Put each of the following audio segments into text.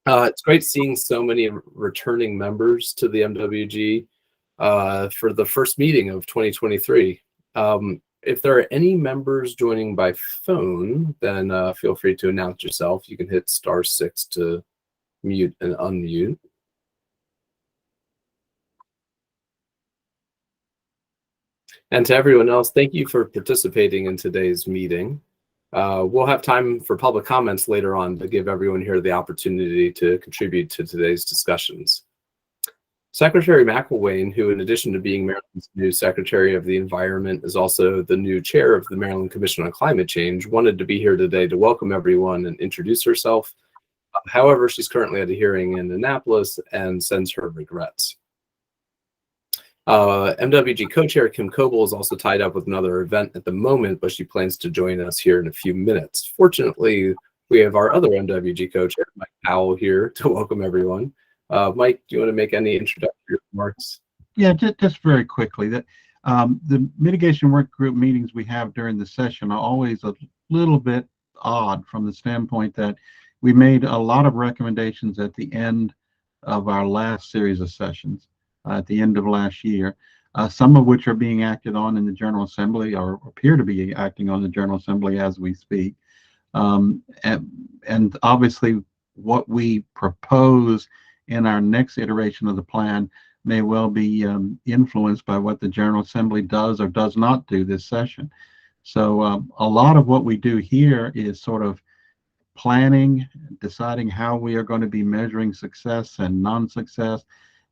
It's great seeing so many returning members to the MWG for the first meeting of 2023. If there are any members joining by phone, then feel free to announce yourself. You can hit *6 to mute and unmute. And to everyone else, thank you for participating in today's meeting. We'll have time for public comments later on to give everyone here the opportunity to contribute to today's discussions. Secretary McElwain, who in addition to being Maryland's new Secretary of the Environment is also the new chair of the Maryland Commission on Climate Change, wanted to be here today to welcome everyone and introduce herself. However, she's currently at a hearing in Annapolis and sends her regrets. MWG co-chair Kim Coble is also tied up with another event at the moment, but she plans to join us here in a few minutes. Fortunately, we have our other MWG co-chair, Mike Powell, here to welcome everyone. Mike, do you want to make any introductory remarks? Yeah, just very quickly. That the mitigation work group meetings we have during the session are always a little bit odd from the standpoint that we made a lot of recommendations at the end of our last series of sessions. At the end of last year, some of which are being acted on in the General Assembly or appear to be acting on the General Assembly as we speak. And obviously what we propose in our next iteration of the plan may well be influenced by what the General Assembly does or does not do this session. So a lot of what we do here is sort of planning, deciding how we are going to be measuring success and non-success,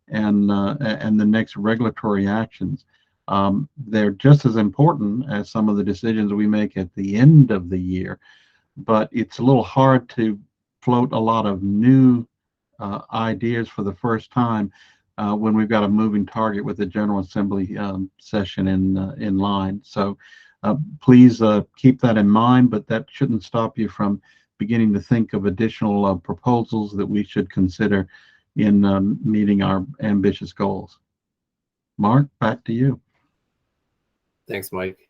and the next regulatory actions. They're just as important as some of the decisions we make at the end of the year, but it's a little hard to float a lot of new ideas for the first time when we've got a moving target with the General Assembly session in line. So please keep that in mind, but that shouldn't stop you from beginning to think of additional proposals that we should consider in meeting our ambitious goals. Mark, back to you. Thanks, Mike.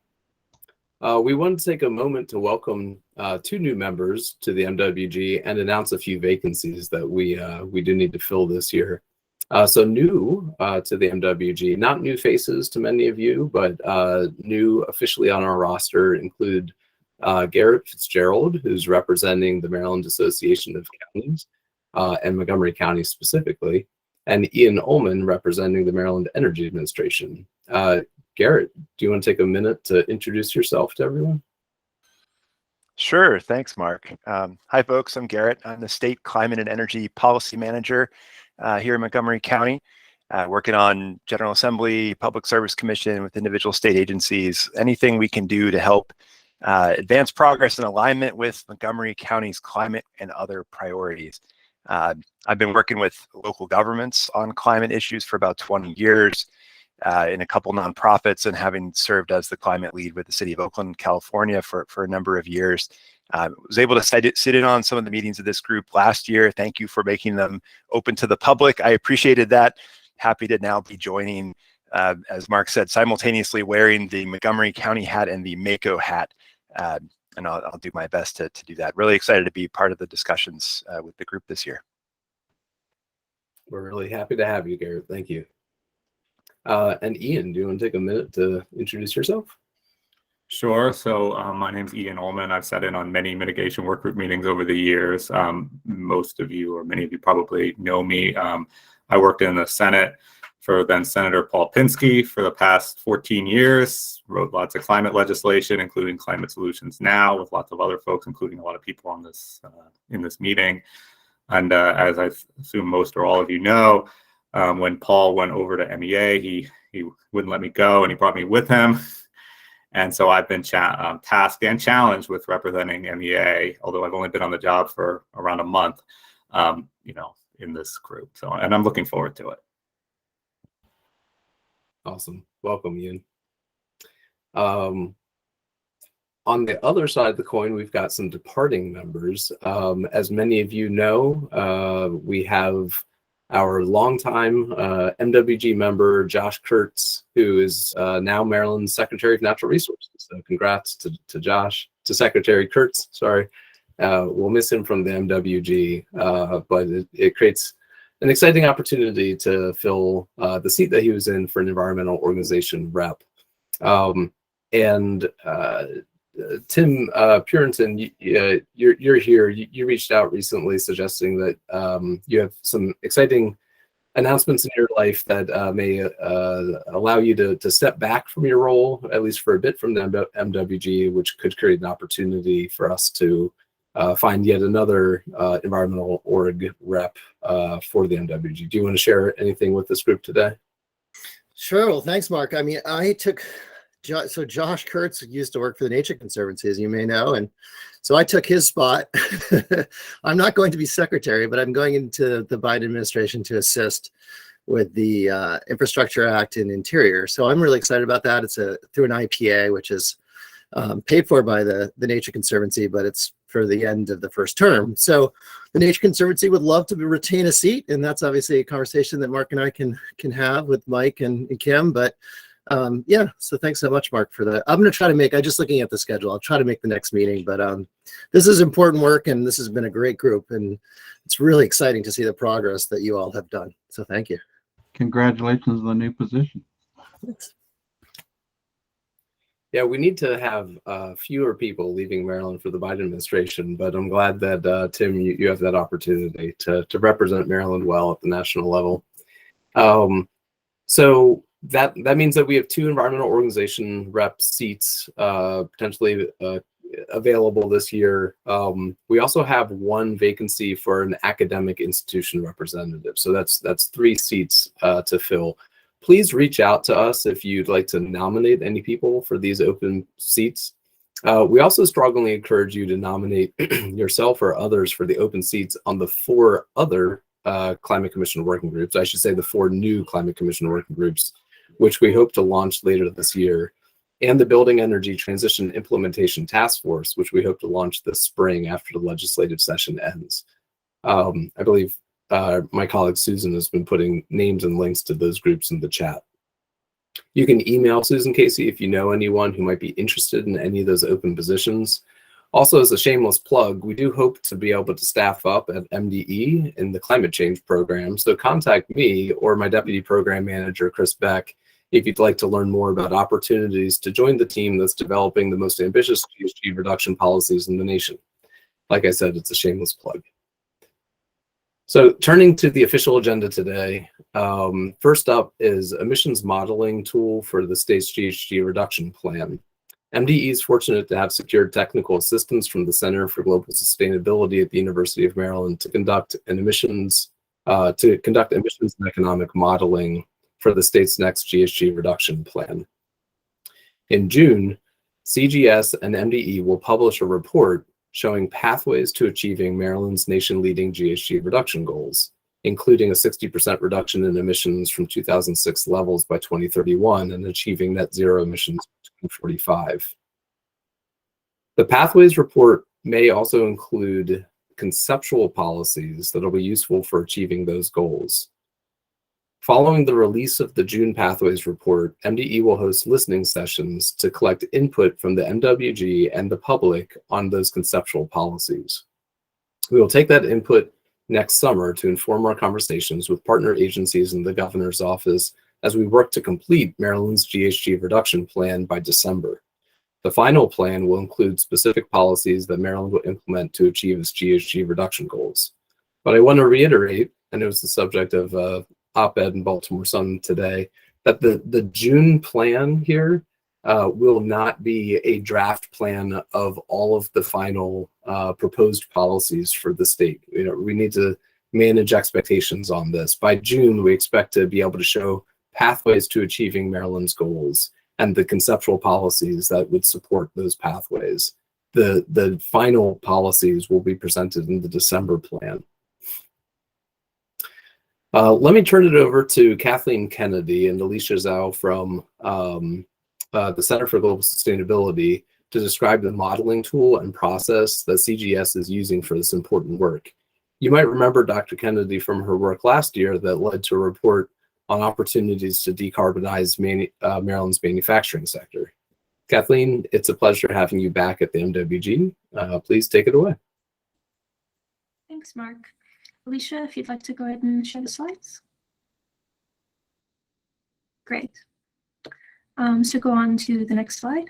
We want to take a moment to welcome 2 new members to the MWG and announce a few vacancies that we do need to fill this year. So new to the MWG, not new faces to many of you, but new officially on our roster include Garrett Fitzgerald, who's representing the Maryland Association of Counties, and Montgomery County specifically, and Ian Ullman representing the Maryland Energy Administration. Garrett, do you want to take a minute to introduce yourself to everyone? Sure, thanks, Mark. Hi, folks, I'm Garrett. I'm the State Climate and Energy Policy Manager here in Montgomery County, working on General Assembly, Public Service Commission with individual state agencies, anything we can do to help advance progress in alignment with Montgomery County's climate and other priorities. I've been working with local governments on climate issues for about 20 years in a couple nonprofits, and having served as the climate lead with the city of Oakland, California for a number of years. Was able to sit in on some of the meetings of this group last year. Thank you for making them open to the public. I appreciated that. Happy to now be joining, as Mark said, simultaneously wearing the Montgomery County hat and the MACO hat. And I'll do my best to do that. Really excited to be part of the discussions with the group this year. We're really happy to have you, Garrett. Thank you. And Ian, do you want to take a minute to introduce yourself? Sure. So my name's Ian Ullman. I've sat in on many mitigation work group meetings over the years. Most of you, or many of you, probably know me. I worked in the Senate for then Senator Paul Pinsky for the past 14 years, wrote lots of climate legislation, including Climate Solutions Now, with lots of other folks, including a lot of people on this in this meeting. And as I assume most or all of you know, when Paul went over to MEA, he wouldn't let me go, and he brought me with him. And so I've been tasked and challenged with representing MEA, although I've only been on the job for around a month, in this group. So, and I'm looking forward to it. Awesome. Welcome, Ian. On the other side of the coin, we've got some departing members. As many of you know, we have our longtime MWG member, Josh Kurtz, who is now Maryland's Secretary of Natural Resources. So congrats to Josh, to Secretary Kurtz, sorry. We'll miss him from the MWG, but it creates an exciting opportunity to fill the seat that he was in for an environmental organization rep. And Tim Purinton, you're here. You reached out recently suggesting that you have some exciting announcements in your life that may allow you to step back from your role, at least for a bit, from the MWG, which could create an opportunity for us to find yet another environmental org rep for the MWG. Do you want to share anything with this group today? Sure. Well, thanks, Mark. I mean, so Josh Kurtz used to work for the Nature Conservancy, as you may know, and so I took his spot. I'm not going to be secretary, but I'm going into the Biden administration to assist with the Infrastructure Act and Interior. So I'm really excited about that. It's through an IPA, which is paid for by the Nature Conservancy, but it's for the end of the first term. So the Nature Conservancy would love to retain a seat, and that's obviously a conversation that Mark and I can have with Mike and Kim. But yeah, so thanks so much, Mark, for that. I'm going to try to I'm just looking at the schedule. I'll try to make the next meeting, but this is important work, and this has been a great group, and it's really exciting to see the progress that you all have done. So thank you. Congratulations on the new position. Thanks. Yeah, we need to have fewer people leaving Maryland for the Biden administration, but I'm glad that, Tim, you have that opportunity to represent Maryland well at the national level. So that means that we have 2 environmental organization rep seats potentially available this year. We also have 1 vacancy for an academic institution representative. So that's 3 seats to fill. Please reach out to us if you'd like to nominate any people for these open seats. We also strongly encourage you to nominate yourself or others for the open seats on the 4 other Climate Commission working groups. I should say the 4 new Climate Commission working groups, which we hope to launch later this year, and the Building Energy Transition Implementation Task Force, which we hope to launch this spring after the legislative session ends. I believe my colleague Susan has been putting names and links to those groups in the chat. You can email Susan Casey if you know anyone who might be interested in any of those open positions. Also, as a shameless plug, we do hope to be able to staff up at MDE in the climate change program. So contact me or my deputy program manager, Chris Beck, if you'd like to learn more about opportunities to join the team that's developing the most ambitious GHG reduction policies in the nation. Like I said, it's a shameless plug. So turning to the official agenda today, first up is emissions modeling tool for the state's GHG reduction plan. MDE is fortunate to have secured technical assistance from the Center for Global Sustainability at the University of Maryland to conduct emissions and economic modeling for the state's next GHG reduction plan. In June, CGS and MDE will publish a report showing pathways to achieving Maryland's nation-leading GHG reduction goals, including a 60% reduction in emissions from 2006 levels by 2031 and achieving net zero emissions by 2045. The Pathways report may also include conceptual policies that will be useful for achieving those goals. Following the release of the June Pathways report, MDE will host listening sessions to collect input from the MWG and the public on those conceptual policies. We will take that input next summer to inform our conversations with partner agencies in the governor's office as we work to complete Maryland's GHG reduction plan by December. The final plan will include specific policies that Maryland will implement to achieve its GHG reduction goals. But I want to reiterate, and it was the subject of op-ed in Baltimore Sun today, that the June plan here will not be a draft plan of all of the final proposed policies for the state. We need to manage expectations on this. By June, we expect to be able to show pathways to achieving Maryland's goals and the conceptual policies that would support those pathways. The final policies will be presented in the December plan. Let me turn it over to Kathleen Kennedy and Alicia Zhao from the Center for Global Sustainability to describe the modeling tool and process that CGS is using for this important work. You might remember Dr. Kennedy from her work last year that led to a report on opportunities to decarbonize Maryland's manufacturing sector. Kathleen, it's a pleasure having you back at the MWG. Please take it away. Thanks, Mark. Alicia, if you'd like to go ahead and share the slides. Great. So go on to the next slide.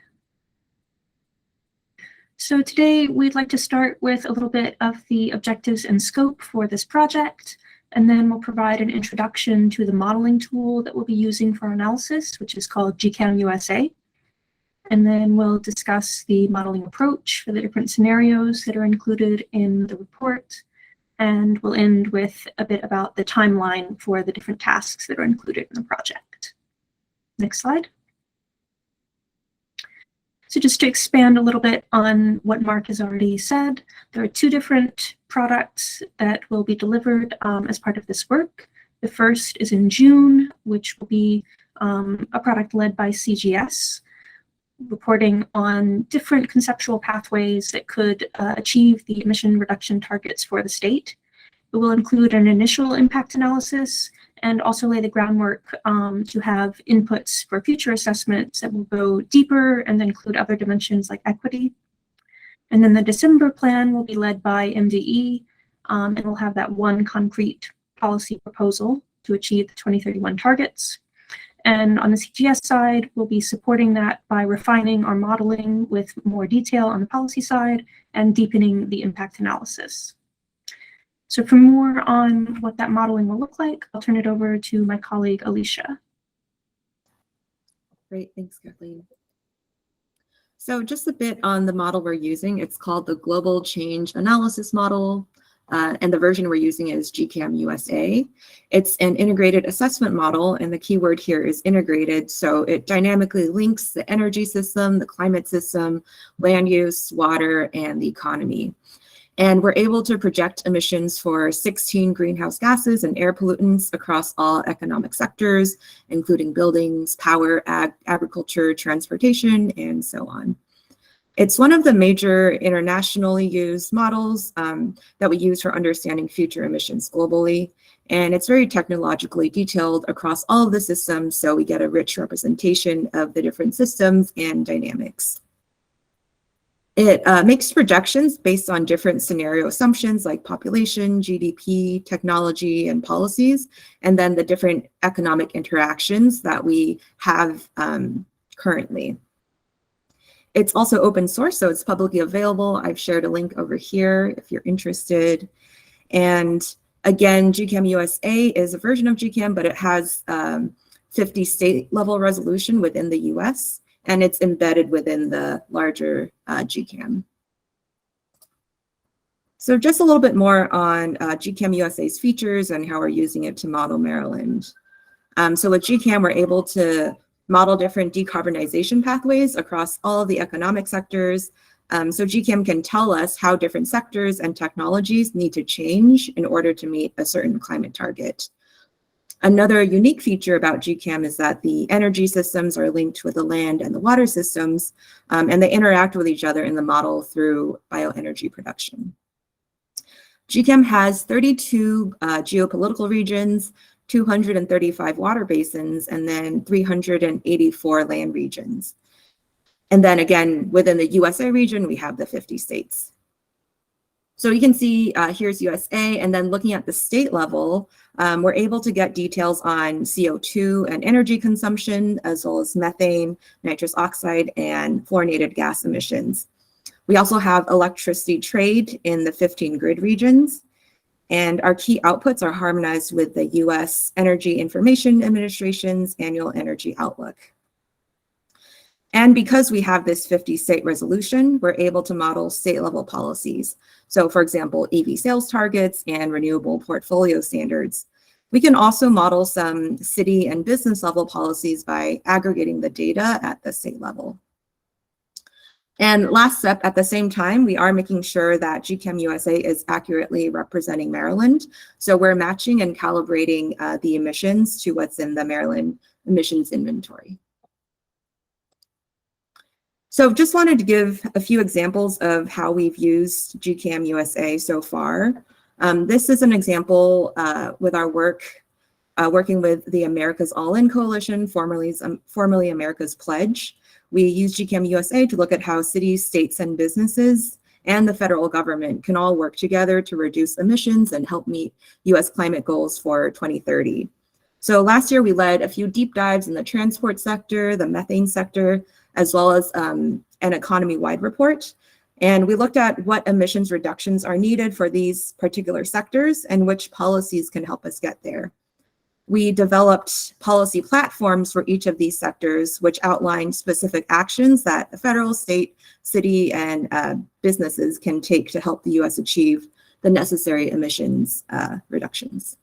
So today we'd like to start with a little bit of the objectives and scope for this project, and then we'll provide an introduction to the modeling tool that we'll be using for analysis, which is called GCAM USA. And then we'll discuss the modeling approach for the different scenarios that are included in the report. And we'll end with a bit about the timeline for the different tasks that are included in the project. Next slide. So just to expand a little bit on what Mark has already said, there are two different products that will be delivered as part of this work. The first is in June, which will be a product led by CGS, reporting on different conceptual pathways that could achieve the emission reduction targets for the state. It will include an initial impact analysis and also lay the groundwork to have inputs for future assessments that will go deeper and then include other dimensions like equity. And then the December plan will be led by MDE, and we'll have that one concrete policy proposal to achieve the 2031 targets. And on the CGS side, we'll be supporting that by refining our modeling with more detail on the policy side and deepening the impact analysis. So for more on what that modeling will look like, I'll turn it over to my colleague, Alicia. Great, thanks, Kathleen. So just a bit on the model we're using. It's called the Global Change Analysis Model, and the version we're using is GCAM USA. It's an integrated assessment model, and the key word here is integrated. So it dynamically links the energy system, the climate system, land use, water, and the economy. And we're able to project emissions for 16 greenhouse gases and air pollutants across all economic sectors, including buildings, power, agriculture, transportation, and so on. It's one of the major internationally used models that we use for understanding future emissions globally. And it's very technologically detailed across all of the systems, so we get a rich representation of the different systems and dynamics. It makes projections based on different scenario assumptions like population, GDP, technology, and policies, and then the different economic interactions that we have currently. It's also open source, so it's publicly available. I've shared a link over here if you're interested. And again, GCAM USA is a version of GCAM, but it has 50 state level resolution within the US, and it's embedded within the larger GCAM. So just a little bit more on GCAM USA's features and how we're using it to model Maryland. So with GCAM, we're able to model different decarbonization pathways across all of the economic sectors. So GCAM can tell us how different sectors and technologies need to change in order to meet a certain climate target. Another unique feature about GCAM is that the energy systems are linked with the land and the water systems, and they interact with each other in the model through bioenergy production. GCAM has 32 geopolitical regions, 235 water basins, and then 384 land regions. And then again, within the USA region, we have the 50 states. So you can see here's USA, and then looking at the state level, we're able to get details on CO2 and energy consumption, as well as methane, nitrous oxide, and fluorinated gas emissions. We also have electricity trade in the 15 grid regions, and our key outputs are harmonized with the US Energy Information Administration's annual energy outlook. And because we have this 50 state resolution, we're able to model state level policies. So for example, EV sales targets and renewable portfolio standards. We can also model some city and business level policies by aggregating the data at the state level. And last step, at the same time, we are making sure that GCAM USA is accurately representing Maryland. So we're matching and calibrating the emissions to what's in the Maryland emissions inventory. So just wanted to give a few examples of how we've used GCAM USA so far. This is an example with our work, working with the America's All-In Coalition, formerly America's Pledge. We use GCAM USA to look at how cities, states, and businesses and the federal government can all work together to reduce emissions and help meet US climate goals for 2030. So last year we led a few deep dives in the transport sector, the methane sector, as well as an economy-wide report. And we looked at what emissions reductions are needed for these particular sectors and which policies can help us get there. We developed policy platforms for each of these sectors, which outline specific actions that the federal, state, city, and businesses can take to help the US achieve the necessary emissions reductions.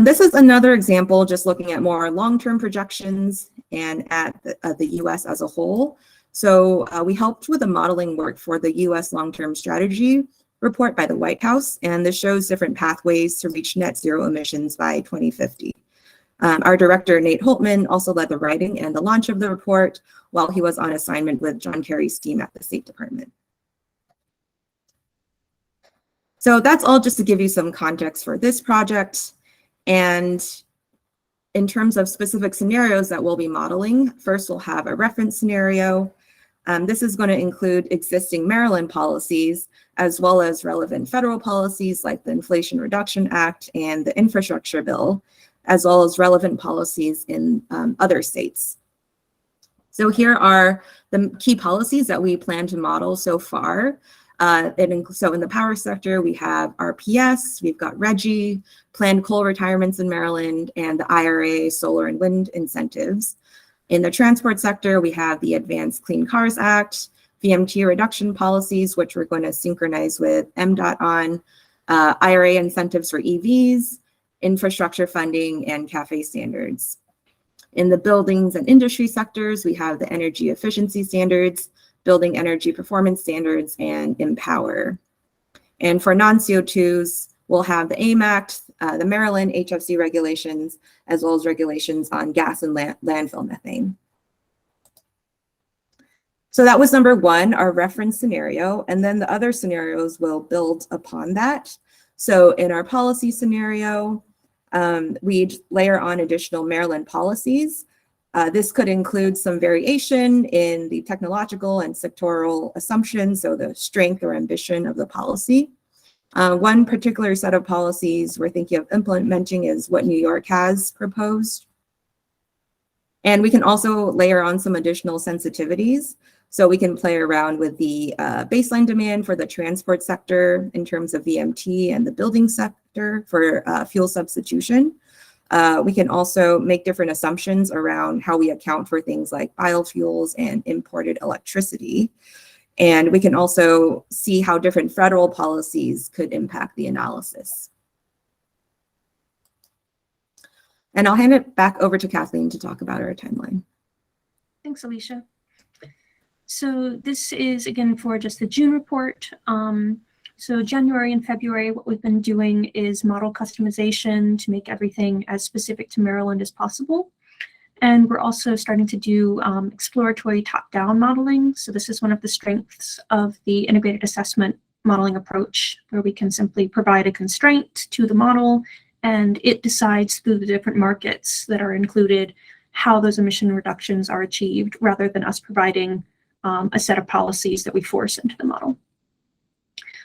This is another example, just looking at more long-term projections and at the US as a whole. So we helped with the modeling work for the US long-term strategy report by the White House, and this shows different pathways to reach net zero emissions by 2050. Our director, Nate Holtman, also led the writing and the launch of the report while he was on assignment with John Kerry's team at the State Department. So that's all just to give you some context for this project. And in terms of specific scenarios that we'll be modeling, first we'll have a reference scenario. This is going to include existing Maryland policies, as well as relevant federal policies like the Inflation Reduction Act and the Infrastructure Bill, as well as relevant policies in other states. So here are the key policies that we plan to model so far. So in the power sector, we have RPS, we've got RGGI, planned coal retirements in Maryland, and the IRA solar and wind incentives. In the transport sector, we have the Advanced Clean Cars Act, VMT reduction policies, which we're going to synchronize with MDOT on, IRA incentives for EVs, infrastructure funding, and CAFE standards. In the buildings and industry sectors, we have the energy efficiency standards, building energy performance standards, and Empower. And for non-CO2s, we'll have the AIM Act, the Maryland HFC regulations, as well as regulations on gas and landfill methane. So that was number one, our reference scenario, and then the other scenarios will build upon that. So in our policy scenario, we'd layer on additional Maryland policies. This could include some variation in the technological and sectoral assumptions, so the strength or ambition of the policy. One particular set of policies we're thinking of implementing is what New York has proposed. And we can also layer on some additional sensitivities. So we can play around with the baseline demand for the transport sector in terms of VMT and the building sector for fuel substitution. We can also make different assumptions around how we account for things like biofuels and imported electricity. And we can also see how different federal policies could impact the analysis. And I'll hand it back over to Kathleen to talk about our timeline. Thanks, Alicia. So this is, again, for just the June report. So January and February, what we've been doing is model customization to make everything as specific to Maryland as possible. And we're also starting to do exploratory top-down modeling. So this is one of the strengths of the integrated assessment modeling approach, where we can simply provide a constraint to the model, and it decides through the different markets that are included how those emission reductions are achieved, rather than us providing a set of policies that we force into the model.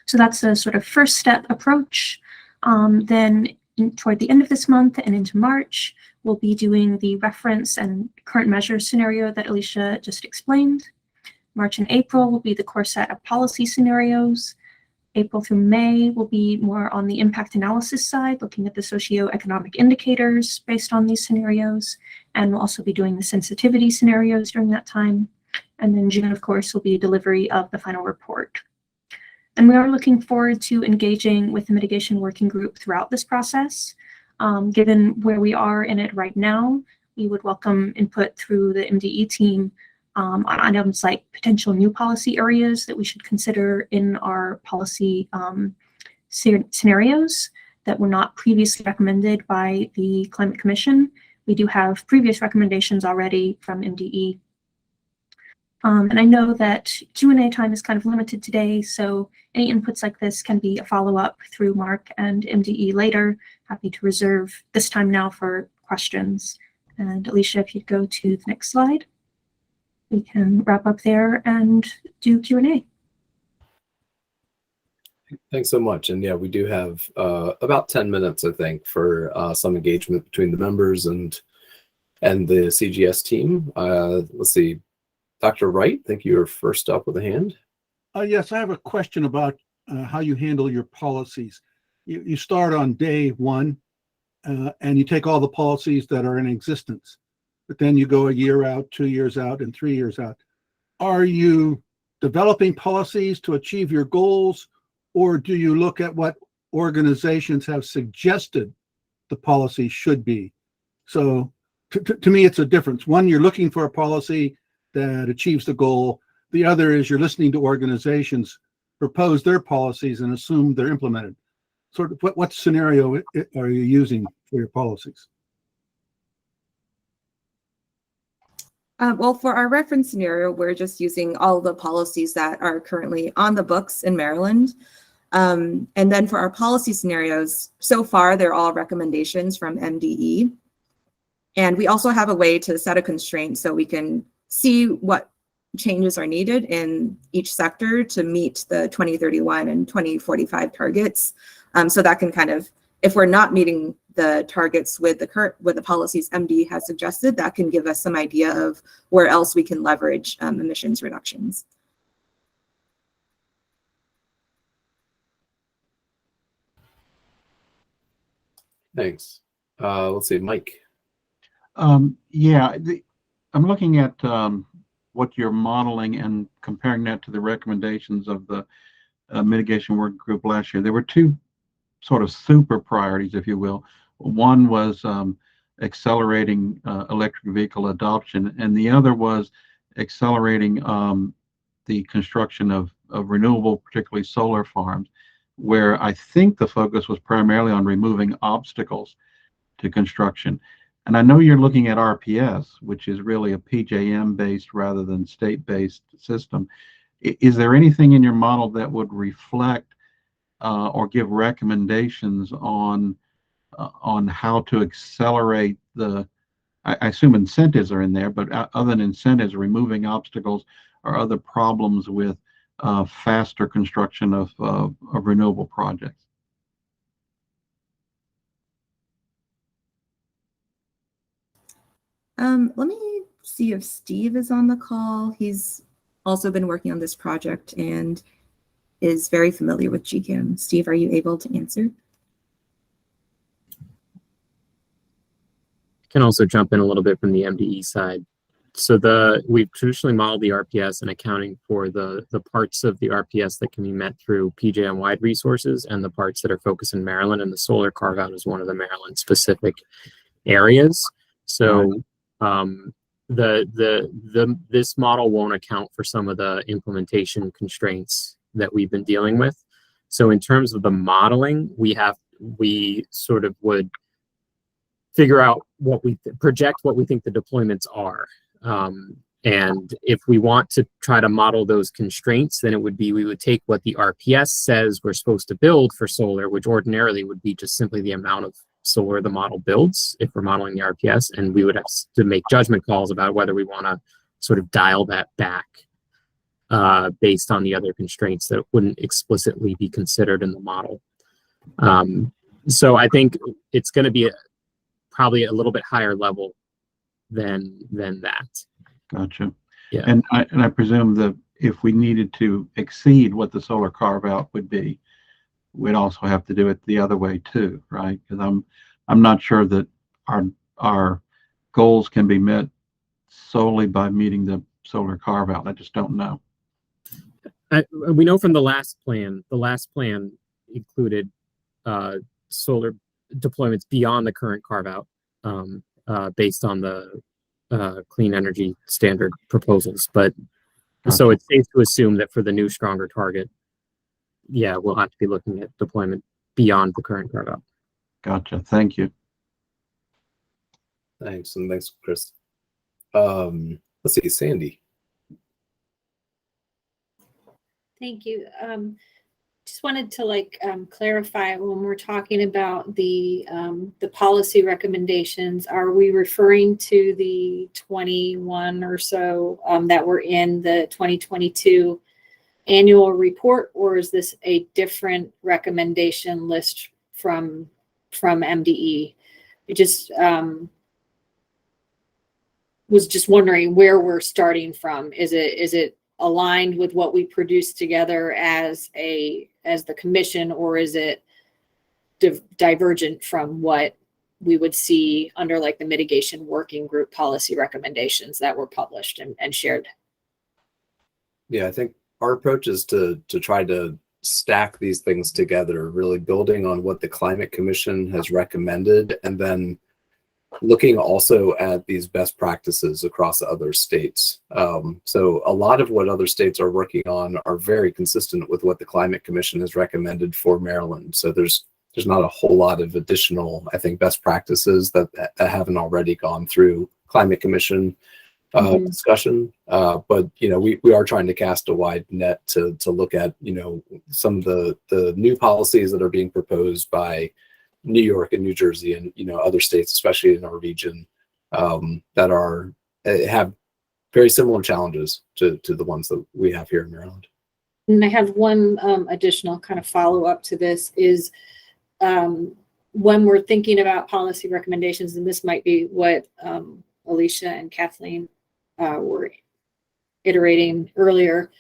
So that's a sort of first step approach. Then toward the end of this month and into March, we'll be doing the reference and current measure scenario that Alicia just explained. March and April will be the core set of policy scenarios. April through May will be more on the impact analysis side, looking at the socioeconomic indicators based on these scenarios. And we'll also be doing the sensitivity scenarios during that time. And then June, of course, will be delivery of the final report. And we are looking forward to engaging with the mitigation working group throughout this process. Given where we are in it right now, we would welcome input through the MDE team on items like potential new policy areas that we should consider in our policy scenarios that were not previously recommended by the Climate Commission. We do have previous recommendations already from MDE. And I know that Q&A time is kind of limited today, so any inputs like this can be a follow-up through Mark and MDE later. Happy to reserve this time now for questions. And Alicia, if you'd go to the next slide, we can wrap up there and do Q&A. Thanks so much. And yeah, we do have about 10 minutes, I think, for some engagement between the members and the CGS team. Let's see. Dr. Wright, I think you were first up with a hand. Yes, I have a question about how you handle your policies. You start on day one and you take all the policies that are in existence, but then you go a year out, 2 years out, and 3 years out. Are you developing policies to achieve your goals, or do you look at what organizations have suggested the policy should be? So to me, it's a difference. One, you're looking for a policy that achieves the goal. The other is you're listening to organizations propose their policies and assume they're implemented. Sort of what scenario are you using for your policies? Well, for our reference scenario, we're just using all the policies that are currently on the books in Maryland. And then for our policy scenarios, so far, they're all recommendations from MDE. And we also have a way to set a constraint so we can see what changes are needed in each sector to meet the 2031 and 2045 targets. So that can kind of, if we're not meeting the targets with the policies MD has suggested, that can give us some idea of where else we can leverage emissions reductions. Thanks. Let's see, Mike. Yeah, I'm looking at what you're modeling and comparing that to the recommendations of the mitigation work group last year. There were two sort of super priorities, if you will. One was accelerating electric vehicle adoption, and the other was accelerating the construction of renewable, particularly solar farms, where I think the focus was primarily on removing obstacles to construction. And I know you're looking at RPS, which is really a PJM-based rather than state-based system. Is there anything in your model that would reflect or give recommendations on how to accelerate I assume incentives are in there, but other than incentives, removing obstacles or other problems with faster construction of renewable projects? Let me see if Steve is on the call. He's also been working on this project and is very familiar with GCAM. Steve, are you able to answer? I can also jump in a little bit from the MDE side. So we've traditionally modeled the RPS and accounting for the parts of the RPS that can be met through PJM-wide resources and the parts that are focused in Maryland, and the solar carve-out is one of the Maryland-specific areas. So this model won't account for some of the implementation constraints that we've been dealing with. So in terms of the modeling, we sort of would figure out project what we think the deployments are. And if we want to try to model those constraints, then we would take what the RPS says we're supposed to build for solar, which ordinarily would be just simply the amount of solar the model builds if we're modeling the RPS, and we would have to make judgment calls about whether we want to sort of dial that back based on the other constraints that wouldn't explicitly be considered in the model. So I think it's going to be probably a little bit higher level than that. Gotcha. Yeah. And I presume that if we needed to exceed what the solar carve out would be, we'd also have to do it the other way too, right? Because I'm not sure that our goals can be met solely by meeting the solar carve out. I just don't know. We know from the last plan included solar deployments beyond the current carve out based on the clean energy standard proposals. But Gotcha. So it's safe to assume that for the new stronger target, yeah, we'll have to be looking at deployment beyond the current carve out. Gotcha. Thank you. Thanks, and thanks, Chris. Let's see, Sandy. Thank you. Just wanted to clarify when we're talking about the policy recommendations, are we referring to the 21 or so that were in the 2022 annual report, or is this a different recommendation list from MDE? It just was just wondering where we're starting from. Is it aligned with what we produced together as the commission, or is it divergent from what we would see under like the mitigation working group policy recommendations that were published and shared? Yeah, I think our approach is to try to stack these things together, really building on what the Climate Commission has recommended, and then looking also at these best practices across other states. So a lot of what other states are working on are very consistent with what the Climate Commission has recommended for Maryland. So there's not a whole lot of additional, I think, best practices that haven't already gone through Climate Commission discussion. But we are trying to cast a wide net to look at some of the new policies that are being proposed by New York and New Jersey and other states, especially in our region, that have very similar challenges to the ones that we have here in Maryland. And I have one additional kind of follow up to this is when we're thinking about policy recommendations, and this might be what Alicia and Kathleen were iterating earlier,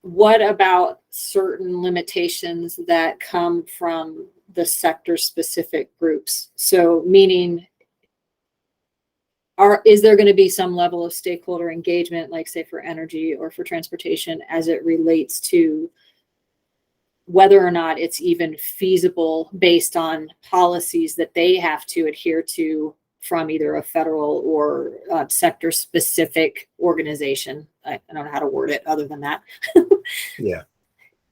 what about certain limitations that come from the sector specific groups? So meaning, is there going to be some level of stakeholder engagement, like say for energy or for transportation, as it relates to whether or not it's even feasible based on policies that they have to adhere to from either a federal or sector specific organization? I don't know how to word it other than that.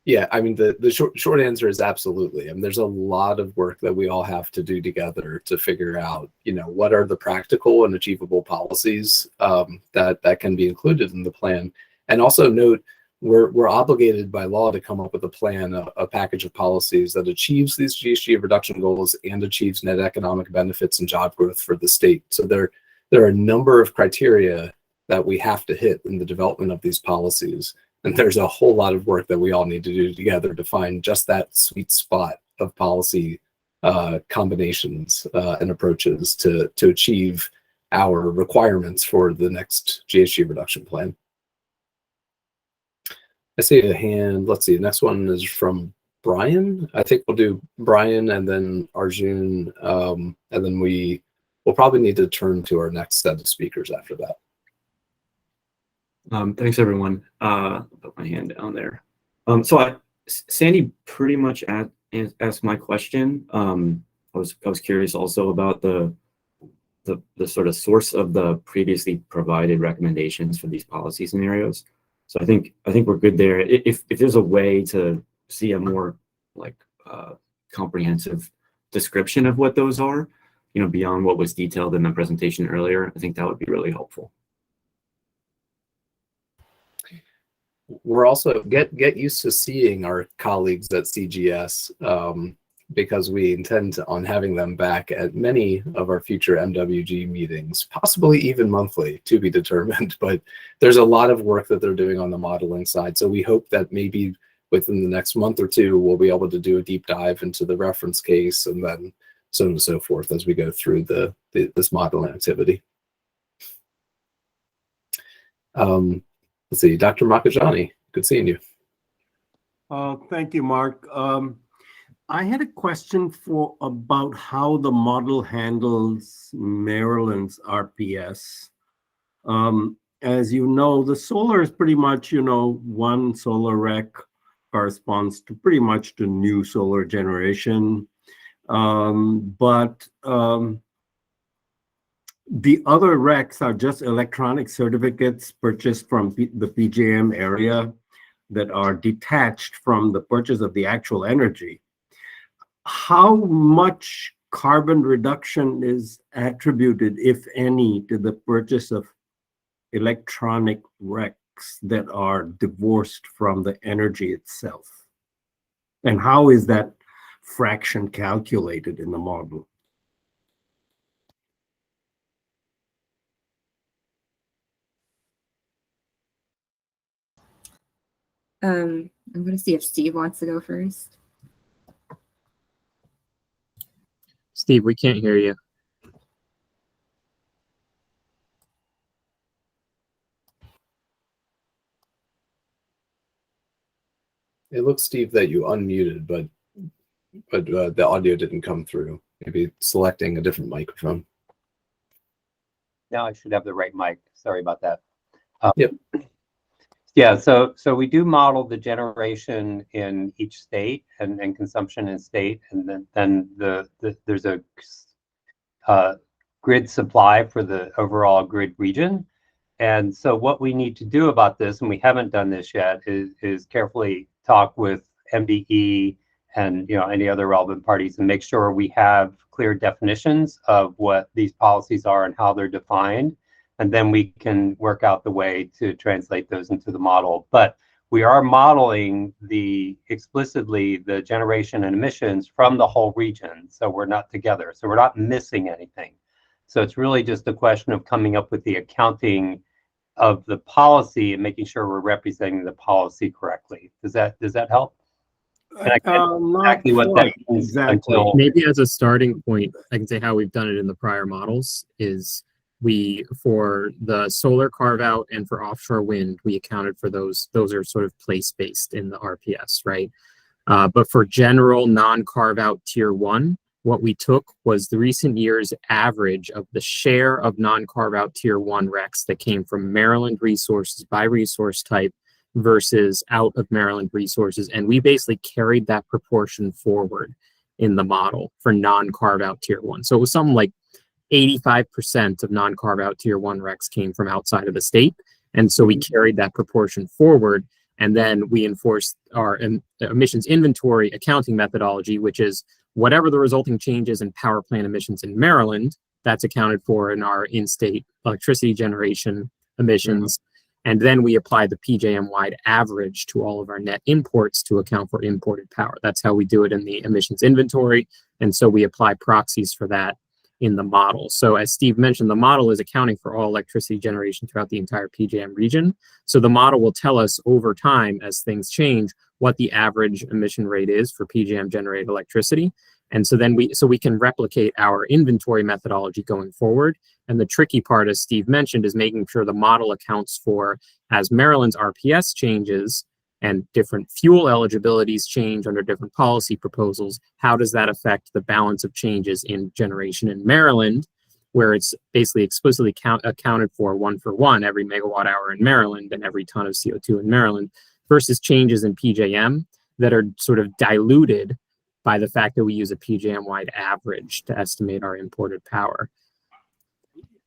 Yeah. I mean, the short answer is absolutely. I mean, there's a lot of work that we all have to do together to figure out, what are the practical and achievable policies that can be included in the plan. And also note, we're obligated by law to come up with a plan, a package of policies that achieves these GHG reduction goals and achieves net economic benefits and job growth for the state. So there are a number of criteria that we have to hit in the development of these policies. And there's a whole lot of work that we all need to do together to find just that sweet spot of policy combinations and approaches to achieve our requirements for the next GHG reduction plan. I see a hand. Let's see. Next one is from Brian. I think we'll do Brian and then Arjun, and then we'll probably need to turn to our next set of speakers after that. Thanks, everyone. I'll put my hand down there. Sandy pretty much asked my question. I was curious also about the sort of source of the previously provided recommendations for these policy scenarios. So I think we're good there. If there's a way to see a more comprehensive description of what those are, beyond what was detailed in the presentation earlier, I think that would be really helpful. We're also get used to seeing our colleagues at CGS because we intend on having them back at many of our future MWG meetings, possibly even monthly, to be determined. But there's a lot of work that they're doing on the modeling side. So we hope that maybe within the next month or two, we'll be able to do a deep dive into the reference case and then so on and so forth as we go through this modeling activity. Let's see, Dr. Makajani, good seeing you. Thank you, Mark. I had a question about how the model handles Maryland's RPS. As you know, the solar is pretty much, one solar rec corresponds to pretty much to new solar generation. But the other recs are just electronic certificates purchased from the PJM area that are detached from the purchase of the actual energy. How much carbon reduction is attributed, if any, to the purchase of electronic recs that are divorced from the energy itself? And how is that fraction calculated in the model? I'm going to see if Steve wants to go first. Steve, we can't hear you. It looks, Steve, that you unmuted, but the audio didn't come through. Maybe selecting a different microphone. Now I should have the right mic. Sorry about that. Yep. Yeah, so we do model the generation in each state and consumption in state, and then there's a grid supply for the overall grid region. And so what we need to do about this, and we haven't done this yet, is carefully talk with MDE and any other relevant parties and make sure we have clear definitions of what these policies are and how they're defined. And then we can work out the way to translate those into the model. But we are modeling explicitly the generation and emissions from the whole region. So we're not together. So we're not missing anything. So it's really just a question of coming up with the accounting of the policy and making sure we're representing the policy correctly. Does that help? And I can't exactly what that means exactly. Maybe as a starting point, I can say how we've done it in the prior models is for the solar carve out and for offshore wind, we accounted for those. Those are sort of place-based in the RPS, right? But for general non-carve out tier 1, what we took was the recent years average of the share of non-carve out tier 1 RECs that came from Maryland resources by resource type versus out of Maryland resources. And we basically carried that proportion forward in the model for non-carve out tier 1. So it was something like 85% of non-carve out tier 1 RECs came from outside of the state. And so we carried that proportion forward. And then we enforced our emissions inventory accounting methodology, which is whatever the resulting changes in power plant emissions in Maryland, that's accounted for in our in-state electricity generation emissions. And then we apply the PJM-wide average to all of our net imports to account for imported power. That's how we do it in the emissions inventory. And so we apply proxies for that in the model. So as Steve mentioned, the model is accounting for all electricity generation throughout the entire PJM region. So the model will tell us over time as things change what the average emission rate is for PJM generated electricity. And so then we can replicate our inventory methodology going forward. And the tricky part, as Steve mentioned, is making sure the model accounts for, as Maryland's RPS changes and different fuel eligibilities change under different policy proposals, how does that affect the balance of changes in generation in Maryland, where it's basically explicitly accounted for 1-for-1 every megawatt hour in Maryland and every ton of CO2 in Maryland, versus changes in PJM that are sort of diluted by the fact that we use a PJM-wide average to estimate our imported power.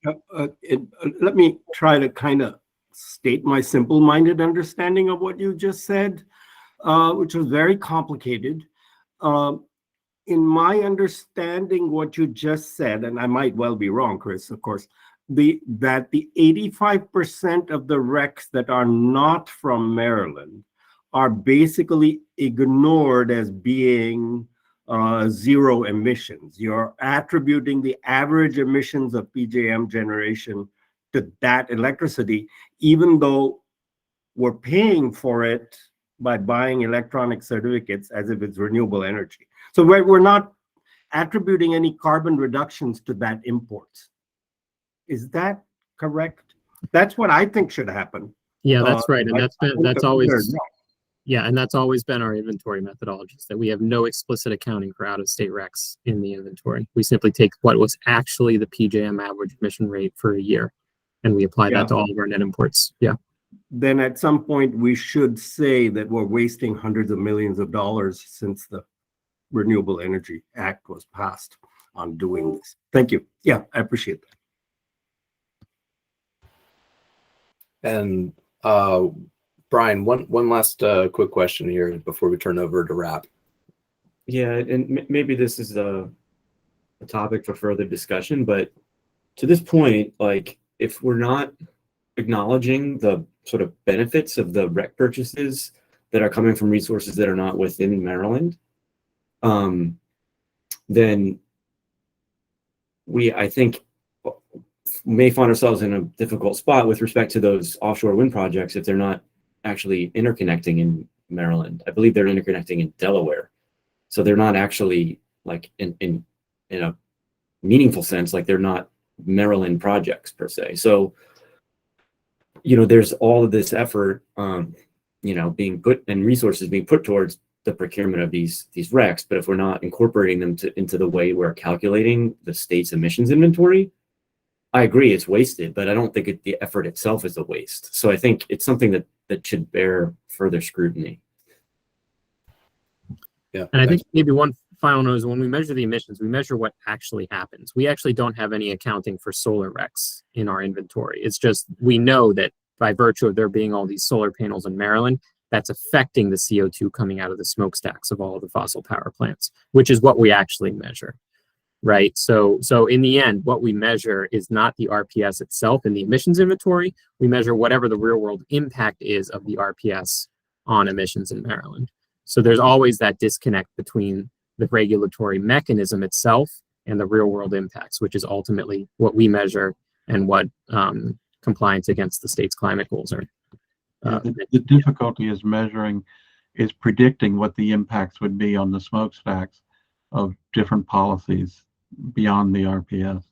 Let me try to kind of state my simple-minded understanding of what you just said, which was very complicated. In my understanding, what you just said, and I might well be wrong, Chris, of course, that the 85% of the RECs that are not from Maryland are basically ignored as being zero emissions. You're attributing the average emissions of PJM generation to that electricity, even though we're paying for it by buying electronic certificates as if it's renewable energy. So we're not attributing any carbon reductions to that imports. Is that correct? That's what I think should happen. Yeah, that's right. And that's always been our inventory methodologies, that we have no explicit accounting for out-of-state RECs in the inventory. We simply take what was actually the PJM average emission rate for a year, and we apply that to all of our net imports. Yeah. Then at some point, we should say that we're wasting hundreds of millions of dollars since the Renewable Energy Act was passed on doing this. Thank you. Yeah, I appreciate that. And Brian, one last quick question here before we turn over to wrap. Yeah, and maybe this is a topic for further discussion, but to this point, like, if we're not acknowledging the sort of benefits of the REC purchases that are coming from resources that are not within Maryland, then I think, may find ourselves in a difficult spot with respect to those offshore wind projects if they're not actually interconnecting in Maryland. I believe they're interconnecting in Delaware. So they're not actually like in a meaningful sense, like they're not Maryland projects per se. So, there's all of this effort, being put and resources being put towards the procurement of these RECs. But if we're not incorporating them into the way we're calculating the state's emissions inventory, I agree it's wasted, but I don't think the effort itself is a waste. So I think it's something that should bear further scrutiny. Yeah. And I think maybe one final note is when we measure the emissions, we measure what actually happens. We actually don't have any accounting for solar RECs in our inventory. It's just we know that by virtue of there being all these solar panels in Maryland, that's affecting the CO2 coming out of the smokestacks of all of the fossil power plants, which is what we actually measure, right? So in the end, what we measure is not the RPS itself in the emissions inventory. We measure whatever the real world impact is of the RPS on emissions in Maryland. So there's always that disconnect between the regulatory mechanism itself and the real world impacts, which is ultimately what we measure and what compliance against the state's climate goals are. The difficulty is predicting what the impacts would be on the smokestacks of different policies beyond the RPS.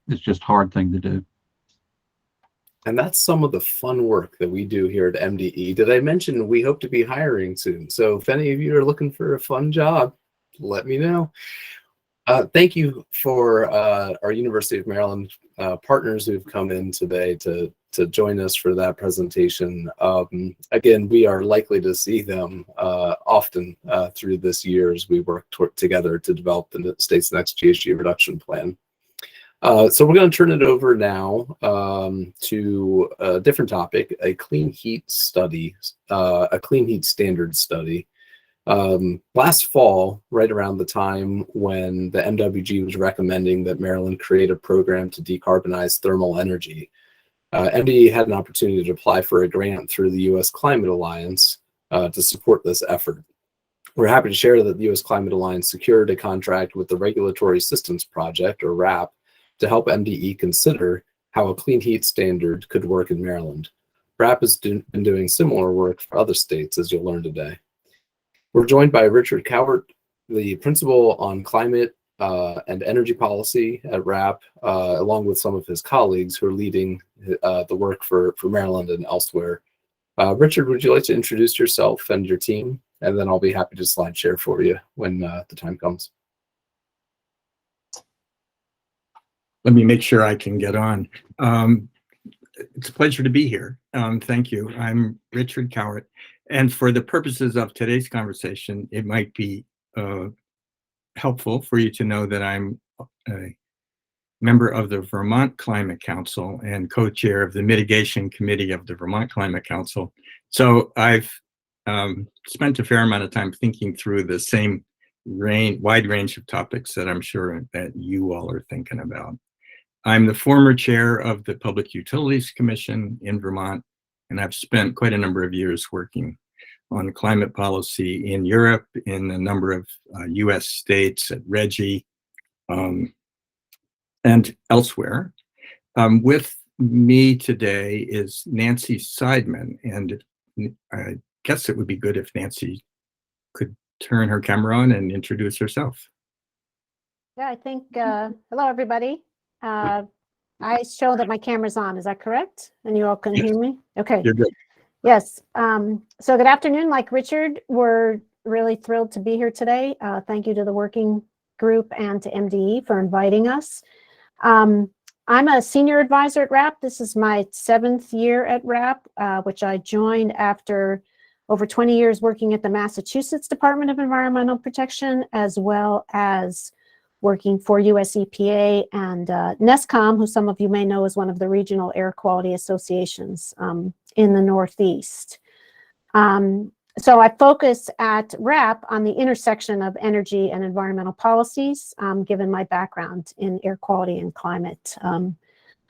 It's just a hard thing to do. And that's some of the fun work that we do here at MDE. Did I mention we hope to be hiring soon? So if any of you are looking for a fun job, let me know. Thank you for our University of Maryland partners who've come in today to join us for that presentation. Again, we are likely to see them often through this year as we work together to develop the state's next GHG reduction plan. So we're going to turn it over now to a different topic, a clean heat study, a clean heat standard study. Last fall, right around the time when the MWG was recommending that Maryland create a program to decarbonize thermal energy, MDE had an opportunity to apply for a grant through the U.S. Climate Alliance to support this effort. We're happy to share that the U.S. Climate Alliance secured a contract with the Regulatory Assistance Project, or RAP, to help MDE consider how a clean heat standard could work in Maryland. RAP has been doing similar work for other states, as you'll learn today. We're joined by Richard Cowart, the principal on climate and energy policy at RAP, along with some of his colleagues who are leading the work for Maryland and elsewhere. Richard, would you like to introduce yourself and your team? And then I'll be happy to slide share for you when the time comes. Let me make sure I can get on. It's a pleasure to be here. Thank you. I'm Richard Cowart. And for the purposes of today's conversation, it might be helpful for you to know that I'm a member of the Vermont Climate Council and co-chair of the Mitigation Committee of the Vermont Climate Council. So I've spent a fair amount of time thinking through the same wide range of topics that I'm sure that you all are thinking about. I'm the former chair of the Public Utilities Commission in Vermont, and I've spent quite a number of years working on climate policy in Europe, in a number of US states at RGGI, and elsewhere. With me today is Nancy Seidman, and I guess it would be good if Nancy could turn her camera on and introduce herself. Yeah, I think, hello, everybody. I show that my camera's on, is that correct? And you all can hear me? Okay. You're good. Yes. So good afternoon. Like Richard, we're really thrilled to be here today. Thank you to the working group and to MDE for inviting us. I'm a senior advisor at RAP. This is my 7th year at RAP, which I joined after over 20 years working at the Massachusetts Department of Environmental Protection, as well as working for US EPA and NESCOM, who some of you may know is one of the regional air quality associations in the Northeast. So I focus at RAP on the intersection of energy and environmental policies, given my background in air quality and climate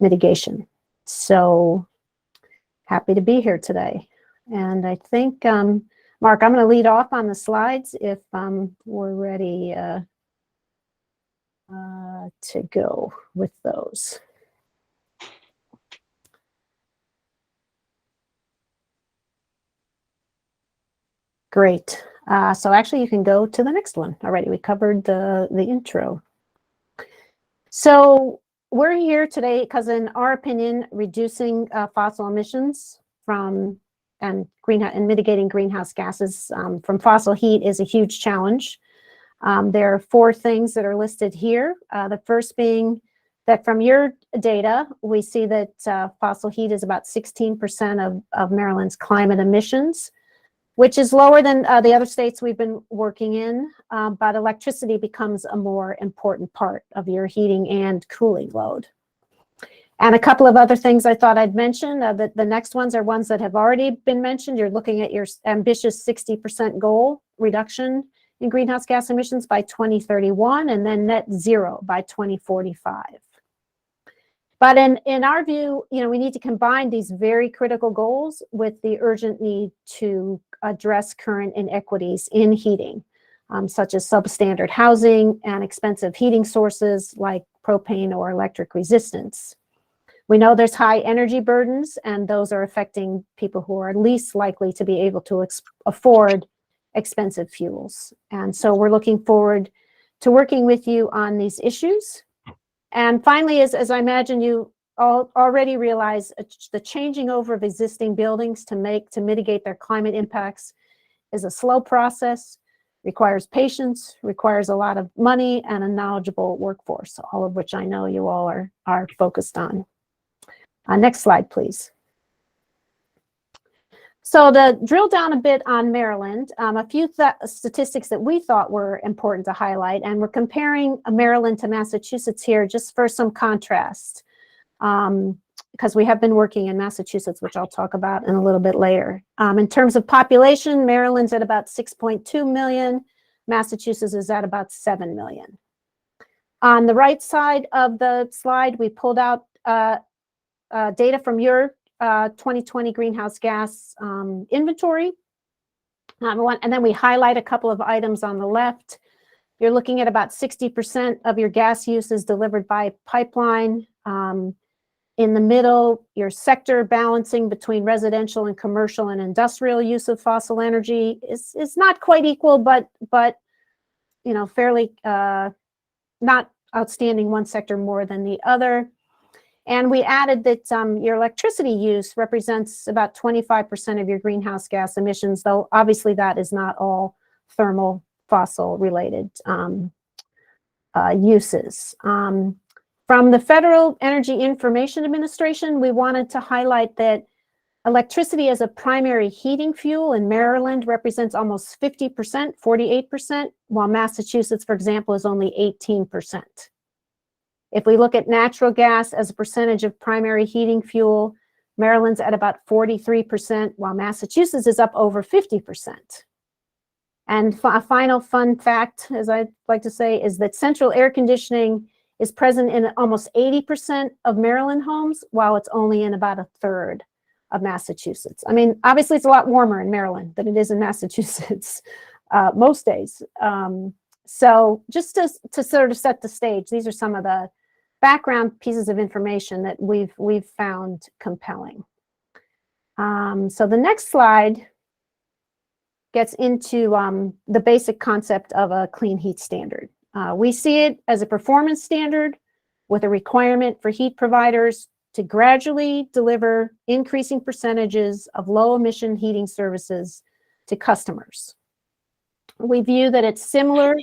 mitigation. So happy to be here today. And I think, Mark, I'm going to lead off on the slides if we're ready to go with those. Great. So actually you can go to the next one already. We covered the intro. So we're here today because in our opinion, reducing fossil emissions and mitigating greenhouse gases from fossil heat is a huge challenge. There are 4 things that are listed here. The first being that from your data, we see that fossil heat is about 16% of Maryland's climate emissions, which is lower than the other states we've been working in, but electricity becomes a more important part of your heating and cooling load. And a couple of other things I thought I'd mention. The next ones are ones that have already been mentioned. You're looking at your ambitious 60% goal reduction in greenhouse gas emissions by 2031, and then net zero by 2045. But in our view, we need to combine these very critical goals with the urgent need to address current inequities in heating, such as substandard housing and expensive heating sources like propane or electric resistance. We know there's high energy burdens, and those are affecting people who are least likely to be able to afford expensive fuels. And so we're looking forward to working with you on these issues. And finally, as I imagine you all already realize, the changing over of existing buildings to mitigate their climate impacts is a slow process, requires patience, requires a lot of money and a knowledgeable workforce, all of which I know you all are focused on. Next slide, please. So to drill down a bit on Maryland, a few statistics that we thought were important to highlight, and we're comparing Maryland to Massachusetts here just for some contrast, because we have been working in Massachusetts, which I'll talk about in a little bit later. In terms of population, Maryland's at about 6.2 million, Massachusetts is at about 7 million. On the right side of the slide, we pulled out data from your 2020 greenhouse gas inventory. And then we highlight a couple of items on the left. You're looking at about 60% of your gas use is delivered by pipeline. In the middle, your sector balancing between residential and commercial and industrial use of fossil energy is not quite equal, but fairly not outstanding one sector more than the other. And we added that your electricity use represents about 25% of your greenhouse gas emissions, though obviously that is not all thermal fossil related uses. From the Federal Energy Information Administration, we wanted to highlight that electricity as a primary heating fuel in Maryland represents almost 50%, 48%, while Massachusetts, for example, is only 18%. If we look at natural gas as a percentage of primary heating fuel, Maryland's at about 43%, while Massachusetts is up over 50%. And a final fun fact, as I like to say, is that central air conditioning is present in almost 80% of Maryland homes, while it's only in about a third of Massachusetts. I mean, obviously it's a lot warmer in Maryland than it is in Massachusetts most days. So just to sort of set the stage, these are some of the background pieces of information that we've found compelling. So the next slide gets into the basic concept of a clean heat standard. We see it as a performance standard with a requirement for heat providers to gradually deliver increasing percentages of low emission heating services to customers. We view that it's similar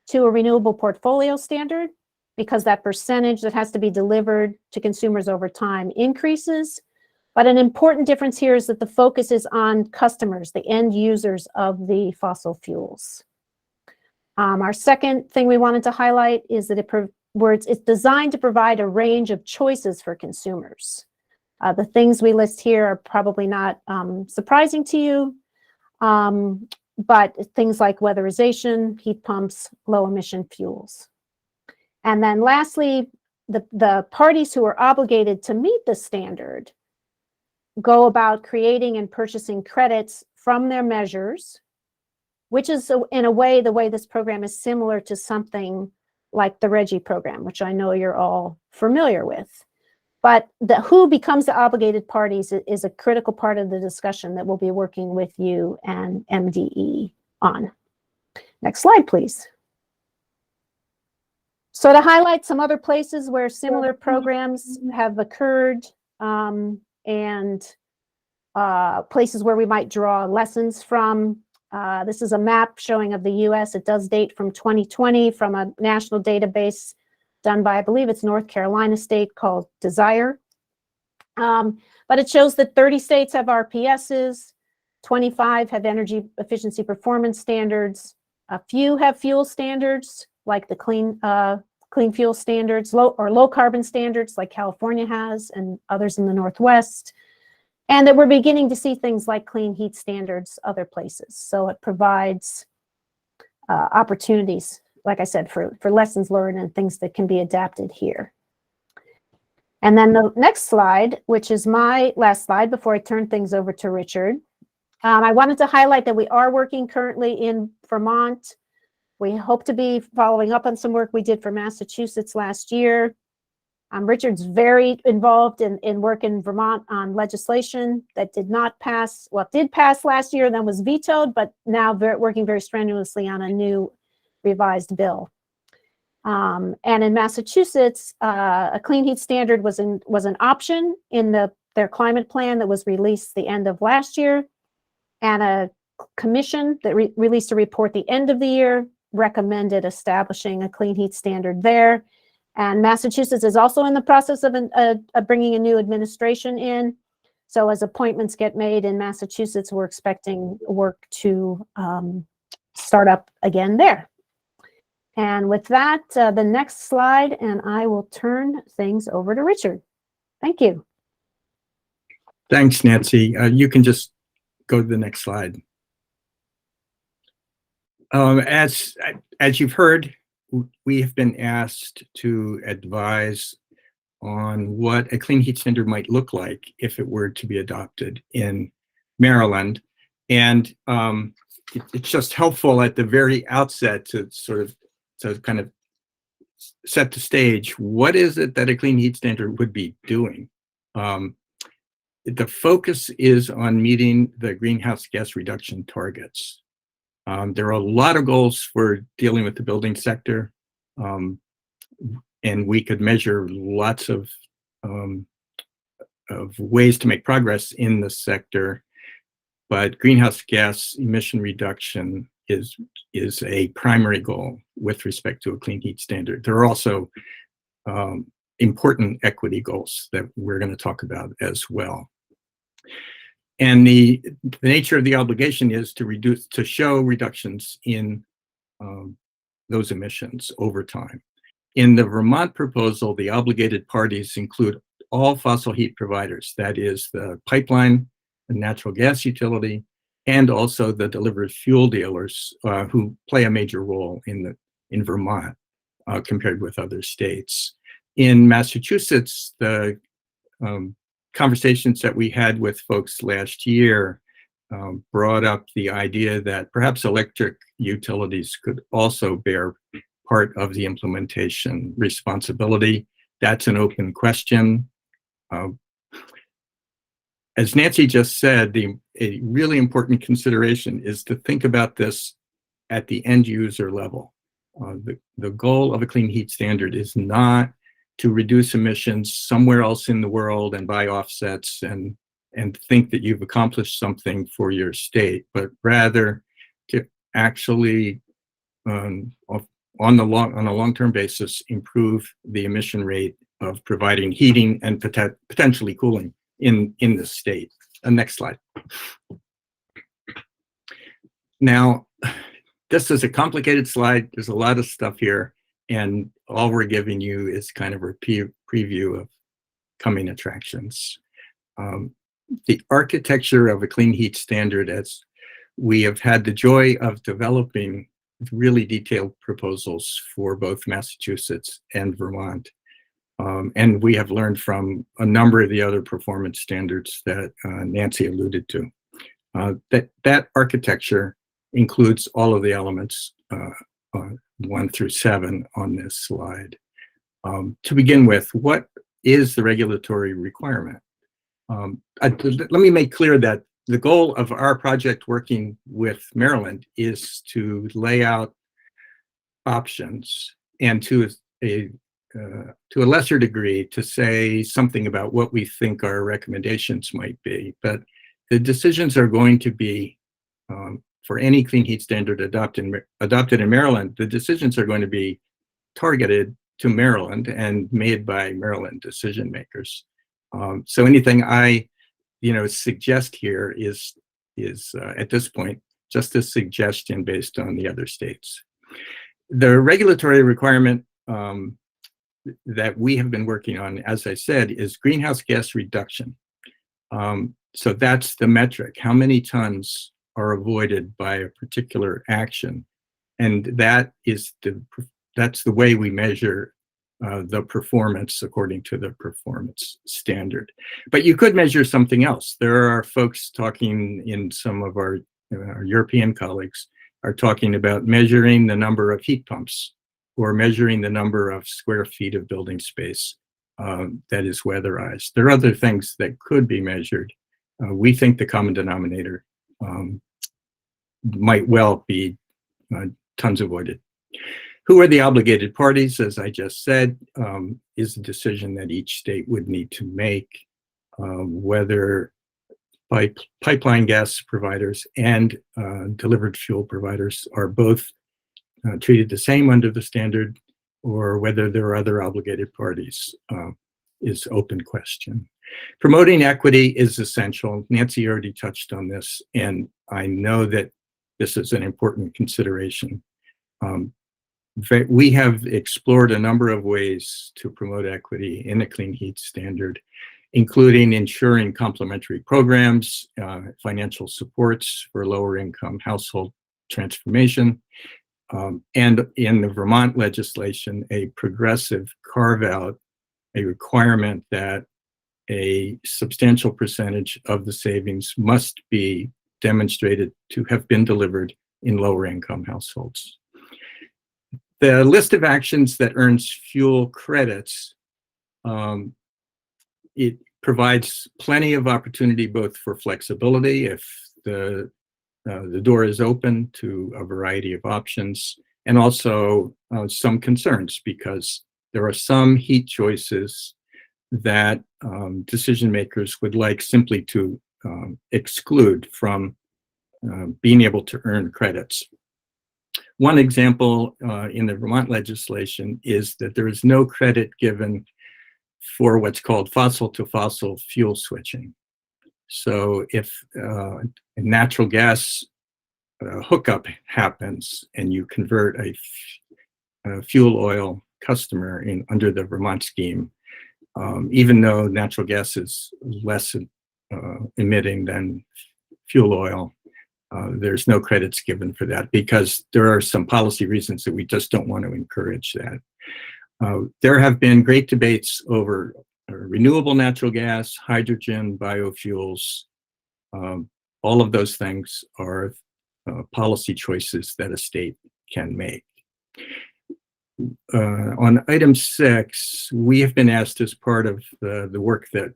to a renewable portfolio standard because that percentage that has to be delivered to consumers over time increases. But an important difference here is that the focus is on customers, the end users of the fossil fuels. Our second thing we wanted to highlight is that it's designed to provide a range of choices for consumers. The things we list here are probably not surprising to you, but things like weatherization, heat pumps, low emission fuels. And then lastly, the parties who are obligated to meet the standard go about creating and purchasing credits from their measures, which is in a way, the way this program is similar to something like the RGGI program, which I know you're all familiar with. But the who becomes the obligated parties is a critical part of the discussion that we'll be working with you and MDE on. Next slide, please. So to highlight some other places where similar programs have occurred, and places where we might draw lessons from. This is a map showing of the US. It does date from 2020 from a national database done by, I believe it's North Carolina state, called Desire. But it shows that 30 states have RPSs, 25 have energy efficiency performance standards, a few have fuel standards like the clean fuel standards, low carbon standards like California has and others in the Northwest. And that we're beginning to see things like clean heat standards other places. So it provides opportunities, like I said, for lessons learned and things that can be adapted here. And then the next slide, which is my last slide before I turn things over to Richard. I wanted to highlight that we are working currently in Vermont. We hope to be following up on some work we did for Massachusetts last year. Richard's very involved in work in Vermont on legislation that did not pass, well, did pass last year, then was vetoed, but now working very strenuously on a new revised bill. And in Massachusetts, a clean heat standard was an option in their climate plan that was released the end of last year, and a commission that released a report the end of the year recommended establishing a clean heat standard there. And Massachusetts is also in the process of bringing a new administration in. So as appointments get made in Massachusetts, we're expecting work to start up again there. And with that, the next slide, and I will turn things over to Richard. Thank you. Thanks, Nancy. You can just go to the next slide. As you've heard, we have been asked to advise on what a clean heat standard might look like if it were to be adopted in Maryland. And it's just helpful at the very outset to kind of set the stage. What is it that a clean heat standard would be doing? The focus is on meeting the greenhouse gas reduction targets. There are a lot of goals for dealing with the building sector, and we could measure lots of ways to make progress in the sector, but greenhouse gas emission reduction is a primary goal with respect to a clean heat standard. There are also important equity goals that we're going to talk about as well. And the nature of the obligation is to show reductions in those emissions over time. In the Vermont proposal, the obligated parties include all fossil heat providers, that is the pipeline, the natural gas utility, and also the delivered fuel dealers who play a major role in Vermont compared with other states. In Massachusetts, the conversations that we had with folks last year brought up the idea that perhaps electric utilities could also bear part of the implementation responsibility. That's an open question. As Nancy just said, a really important consideration is to think about this at the end user level. The goal of a clean heat standard is not to reduce emissions somewhere else in the world and buy offsets and think that you've accomplished something for your state, but rather to actually, on a long-term basis, improve the emission rate of providing heating and potentially cooling in the state. Next slide. Now, this is a complicated slide. There's a lot of stuff here. And all we're giving you is kind of a preview of coming attractions. The architecture of a clean heat standard, as we have had the joy of developing really detailed proposals for both Massachusetts and Vermont. And we have learned from a number of the other performance standards that Nancy alluded to. That architecture includes all of the elements 1 through 7 on this slide. To begin with, what is the regulatory requirement. Let me make clear that the goal of our project working with Maryland is to lay out options and to a lesser degree to say something about what we think our recommendations might be. But the decisions are going to be, for any clean heat standard adopted in Maryland, the decisions are going to be targeted to Maryland and made by Maryland decision makers. So anything I, suggest here is at this point just a suggestion based on the other states. The regulatory requirement that we have been working on, as I said, is greenhouse gas reduction. So that's the metric. How many tons are avoided by a particular action? And that's the way we measure the performance according to the performance standard. But you could measure something else. There are folks talking in some of our European colleagues are talking about measuring the number of heat pumps or measuring the number of square feet of building space that is weatherized. There are other things that could be measured. We think the common denominator might well be tons avoided. Who are the obligated parties? As I just said, is a decision that each state would need to make, whether pipeline gas providers and delivered fuel providers are both treated the same under the standard, or whether there are other obligated parties is open question. Promoting equity is essential. Nancy already touched on this, and I know that this is an important consideration. We have explored a number of ways to promote equity in the clean heat standard, including ensuring complementary programs, financial supports for lower income household transformation, and in the Vermont legislation, a progressive carve out, a requirement that a substantial percentage of the savings must be demonstrated to have been delivered in lower income households. The list of actions that earns fuel credits, it provides plenty of opportunity both for flexibility if the door is open to a variety of options, and also some concerns because there are some heat choices that decision makers would like simply to exclude from being able to earn credits. One example in the Vermont legislation is that there is no credit given for what's called fossil to fossil fuel switching. So if a natural gas hookup happens and you convert a fuel oil customer under the Vermont scheme, even though natural gas is less emitting than fuel oil, there's no credits given for that because there are some policy reasons that we just don't want to encourage that. There have been great debates over renewable natural gas, hydrogen, biofuels. All of those things are policy choices that a state can make. On item 6, we have been asked as part of the work that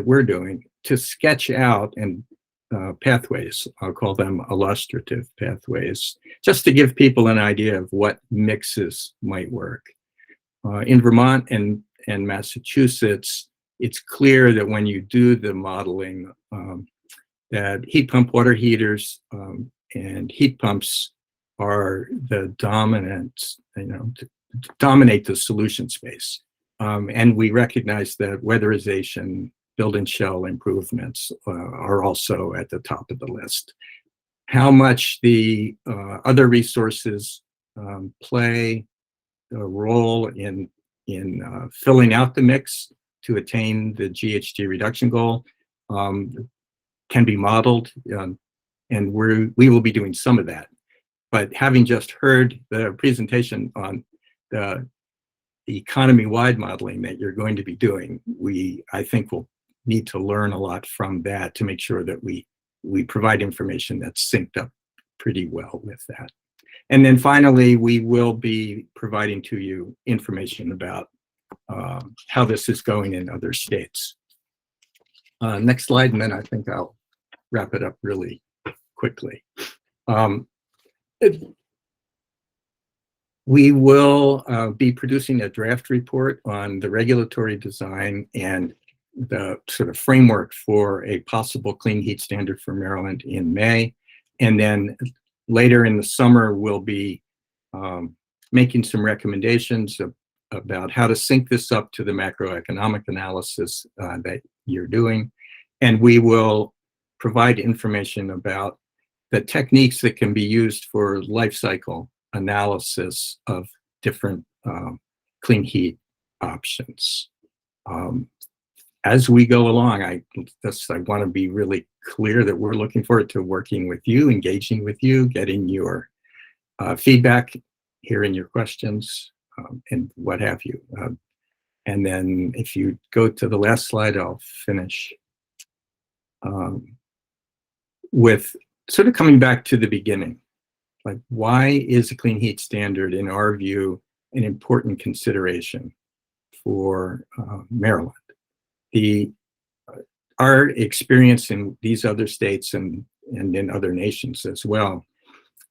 we're doing to sketch out and pathways. I'll call them illustrative pathways, just to give people an idea of what mixes might work. In Vermont and Massachusetts, it's clear that when you do the modeling, that heat pump water heaters and heat pumps are the dominant, dominate the solution space. And we recognize that weatherization, build and shell improvements are also at the top of the list. How much the other resources play a role in filling out the mix to attain the GHG reduction goal can be modeled, and we will be doing some of that. But having just heard the presentation on the economy-wide modeling that you're going to be doing, I think will need to learn a lot from that to make sure that we provide information that's synced up pretty well with that. And then finally, we will be providing to you information about how this is going in other states. Next slide, and then I think I'll wrap it up really quickly. We will be producing a draft report on the regulatory design and the sort of framework for a possible clean heat standard for Maryland in May. And then later in the summer, we'll be making some recommendations about how to sync this up to the macroeconomic analysis that you're doing. And we will provide information about the techniques that can be used for life cycle analysis of different clean heat options. As we go along, I want to be really clear that we're looking forward to working with you, engaging with you, getting your feedback, hearing your questions, and what have you. And then if you go to the last slide, I'll finish with sort of coming back to the beginning. Like, why is a clean heat standard, in our view, an important consideration for Maryland? Our experience in these other states and in other nations as well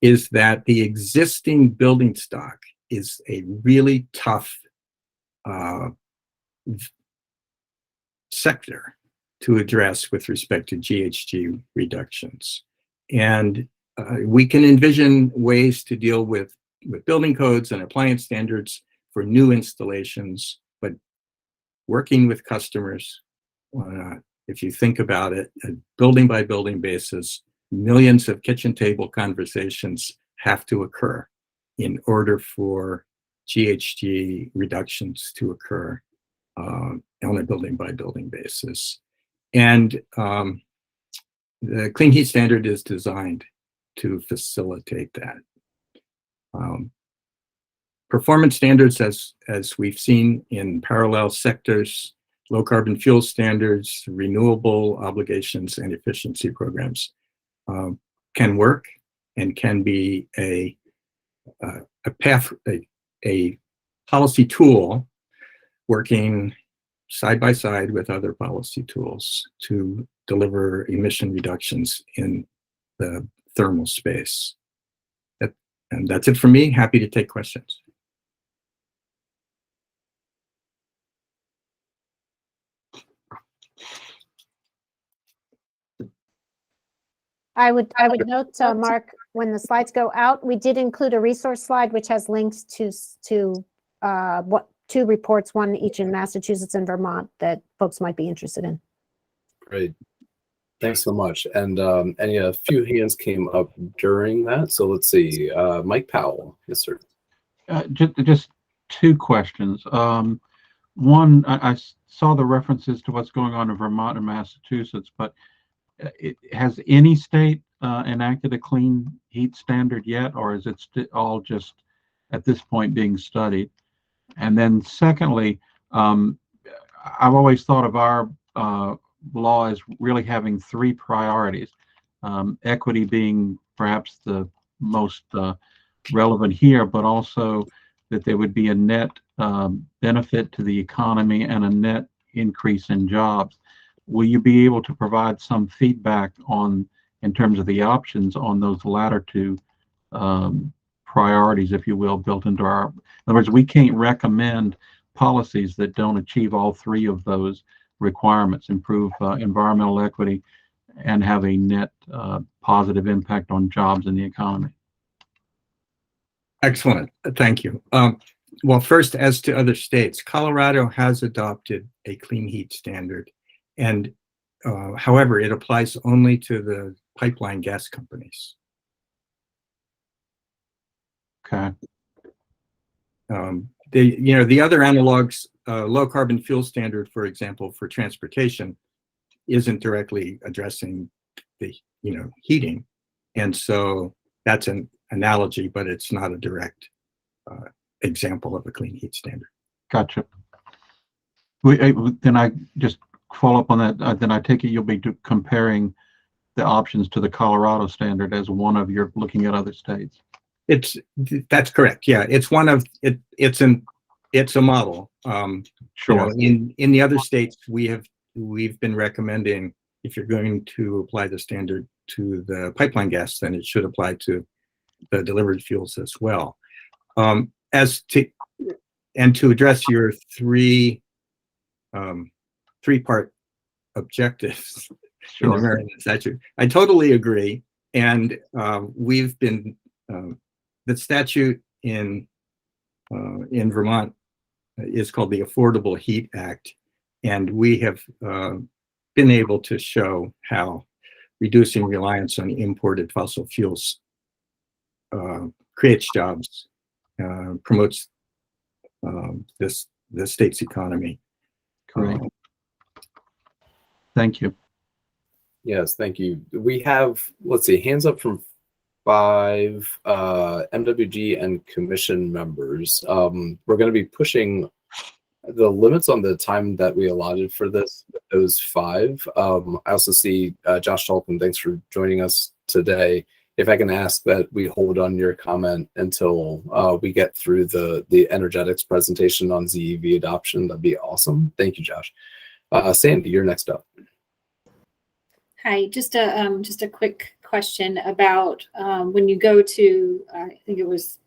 is that the existing building stock is a really tough sector to address with respect to GHG reductions. And we can envision ways to deal with building codes and appliance standards for new installations, but working with customers, if you think about it, a building by building basis, millions of kitchen table conversations have to occur in order for GHG reductions to occur on a building by building basis. And the Clean Heat Standard is designed to facilitate that. Performance standards, as we've seen in parallel sectors, low carbon fuel standards, renewable obligations, and efficiency programs can work and can be a policy tool working side by side with other policy tools to deliver emission reductions in the thermal space. And that's it for me. Happy to take questions. I would note, Mark, when the slides go out, we did include a resource slide which has links to two reports, one each in Massachusetts and Vermont, that folks might be interested in. Great. Thanks so much. And a few hands came up during that. So let's see. Mike Powell. Yes, sir. Just two questions. One, I saw the references to what's going on in Vermont and Massachusetts, but has any state enacted a clean heat standard yet, or is it all just at this point being studied? And then secondly, I've always thought of our law as really having three priorities, equity being perhaps the most relevant here, but also that there would be a net benefit to the economy and a net increase in jobs. Will you be able to provide some feedback in terms of the options on those latter two priorities, if you will, built into our, in other words, we can't recommend policies that don't achieve all three of those requirements, improve environmental equity and have a net positive impact on jobs and the economy. Excellent. Thank you. Well, first, as to other states, Colorado has adopted a clean heat standard. And however, it applies only to the pipeline gas companies. Okay. The other analogs, low carbon fuel standard, for example, for transportation, isn't directly addressing the heating, and so that's an analogy, but it's not a direct example of a clean heat standard. Gotcha. Then I just follow up on that. Then I take it you'll be comparing the options to the Colorado standard as one of your looking at other states. That's correct. Yeah, it's one of it. It's an it's a model. Sure. In the other states, we've been recommending, if you're going to apply the standard to the pipeline gas, then it should apply to the delivered fuels as well. To address your three-part objectives in the Maryland statute, I totally agree. And we've been the statute in Vermont is called the Affordable Heat Act, and we have been able to show how reducing reliance on imported fossil fuels creates jobs, promotes the state's economy. Correct. Thank you. Yes, thank you. We have, let's see, hands up from 5 MWG and commission members. We're going to be pushing the limits on the time that we allotted for this, those 5. I also see Josh Tolkien, thanks for joining us today. If I can ask that we hold on your comment until we get through the energetics presentation on ZEV adoption, that'd be awesome. Thank you, Josh. Sandy, you're next up. Hi, just a quick question about when you go to, I think it was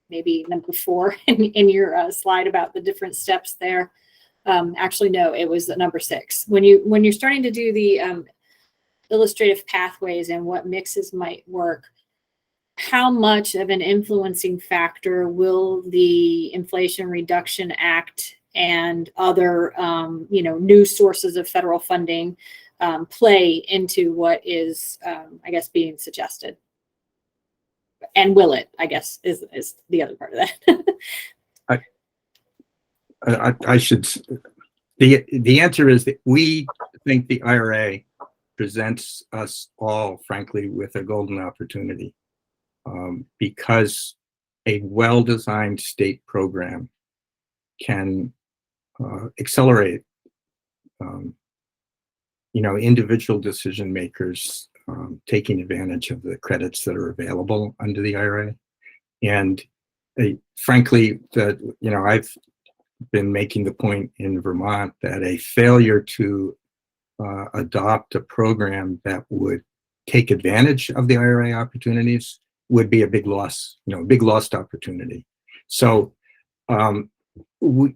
maybe number 4 in your slide about the different steps there. Actually, no, it was number 6. When you're starting to do the illustrative pathways and what mixes might work, how much of an influencing factor will the Inflation Reduction Act and other new sources of federal funding play into what is, I guess, being suggested? And will it, I guess, is the other part of that. The answer is that we think the IRA presents us all, frankly, with a golden opportunity, because a well-designed state program can accelerate individual decision makers taking advantage of the credits that are available under the IRA. And frankly, I've been making the point in Vermont that a failure to adopt a program that would take advantage of the IRA opportunities would be a big loss, big lost opportunity. So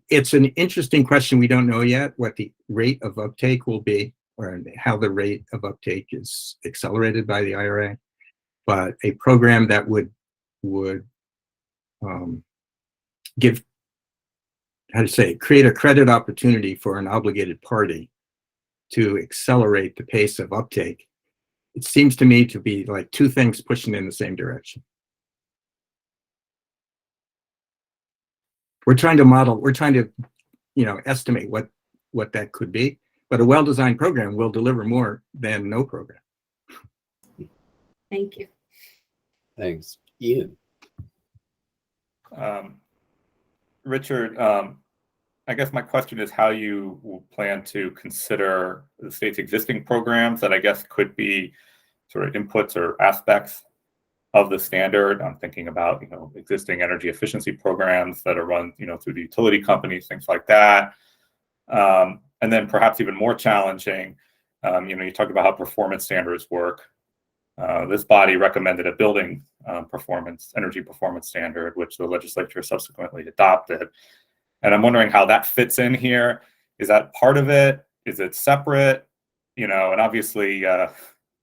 it's an interesting question. We don't know yet what the rate of uptake will be, or how the rate of uptake is accelerated by the IRA, but a program that would create a credit opportunity for an obligated party to accelerate the pace of uptake. It seems to me to be like two things pushing in the same direction. We're trying to estimate what that could be, but a well-designed program will deliver more than no program. Thank you. Thanks. Ian. Richard, I guess my question is how you will plan to consider the state's existing programs that I guess could be sort of inputs or aspects of the standard. I'm thinking about, existing energy efficiency programs that are run, through the utility companies, things like that. And then perhaps even more challenging, you talked about how performance standards work. This body recommended a building energy performance standard, which the legislature subsequently adopted. And I'm wondering how that fits in here. Is that part of it? Is it separate? And obviously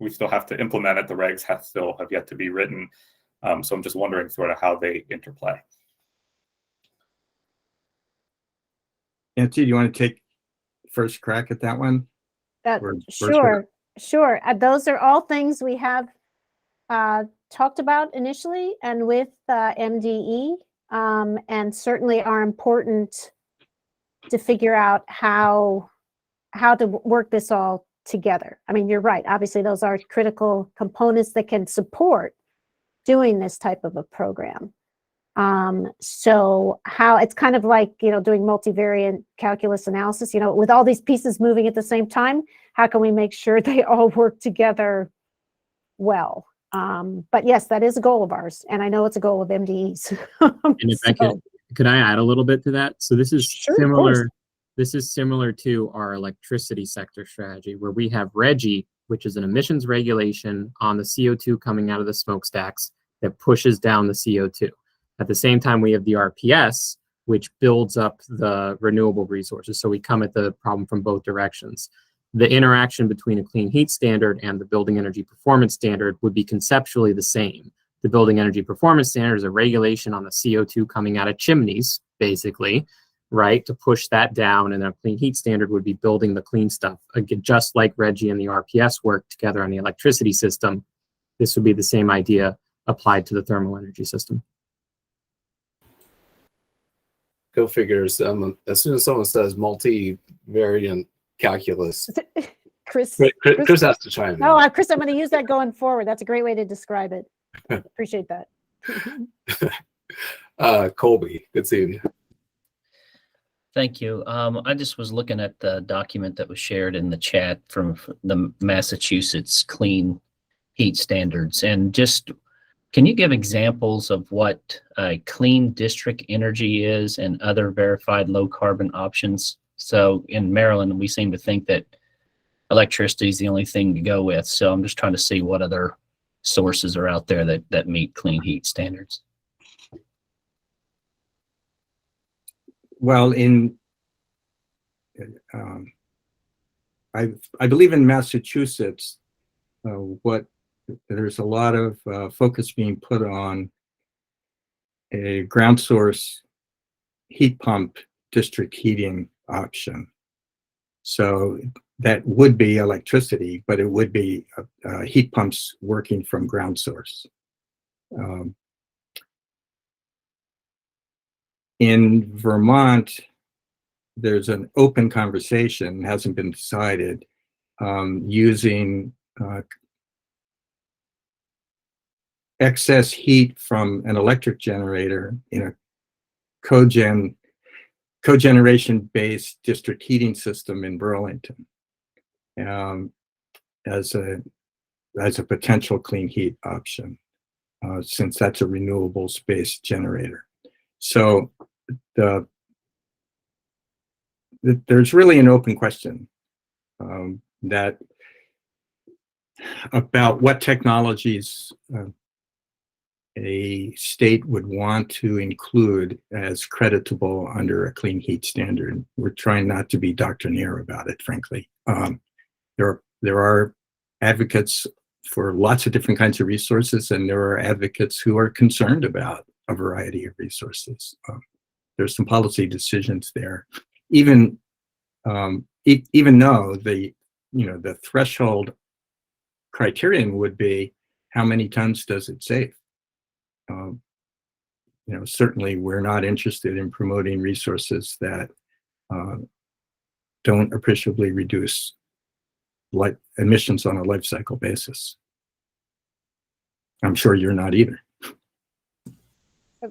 we still have to implement it. The regs have yet to be written. So I'm just wondering sort of how they interplay. Nancy, do you want to take first crack at that one? Sure. Those are all things we have talked about initially and with MDE, and certainly are important to figure out how to work this all together. I mean, you're right. Obviously, those are critical components that can support doing this type of a program. So how it's kind of like, doing multivariate calculus analysis, with all these pieces moving at the same time, how can we make sure they all work together well? But yes, that is a goal of ours. And I know it's a goal of MDE's. And if I could I add a little bit to that? So this is Sure, of course. similar to our electricity sector strategy, where we have RGGI, which is an emissions regulation on the CO2 coming out of the smokestacks that pushes down the CO2. At the same time, we have the RPS, which builds up the renewable resources. So we come at the problem from both directions. The interaction between a clean heat standard and the building energy performance standard would be conceptually the same. The building energy performance standard is a regulation on the CO2 coming out of chimneys, basically, right, to push that down. And then a clean heat standard would be building the clean stuff. Again, just like RGGI and the RPS work together on the electricity system, this would be the same idea applied to the thermal energy system. Go figures. As soon as someone says multivariant calculus, Chris Chris has to chime in. No, Chris, I'm going to use that going forward. That's a great way to describe it. Appreciate that. Colby, good seeing you. Thank you. I just was looking at the document that was shared in the chat from the Massachusetts Clean Heat Standards. And just, can you give examples of what clean district energy is and other verified low carbon options? So in Maryland, we seem to think that electricity is the only thing to go with. So I'm just trying to see what other sources are out there that meet clean heat standards. Well, I believe in Massachusetts, there's a lot of focus being put on a ground source heat pump district heating option. So that would be electricity, but it would be heat pumps working from ground source. In Vermont, there's an open conversation, hasn't been decided, using excess heat from an electric generator in a cogeneration-based district heating system in Burlington as a potential clean heat option, since that's a renewables-based generator. So there's really an open question that about what technologies a state would want to include as creditable under a clean heat standard. We're trying not to be doctrinaire about it, frankly. There are advocates for lots of different kinds of resources, and there are advocates who are concerned about a variety of resources. There's some policy decisions there, even though the threshold criterion would be how many tons does it save. Certainly we're not interested in promoting resources that don't appreciably reduce emissions on a life cycle basis. I'm sure you're not either.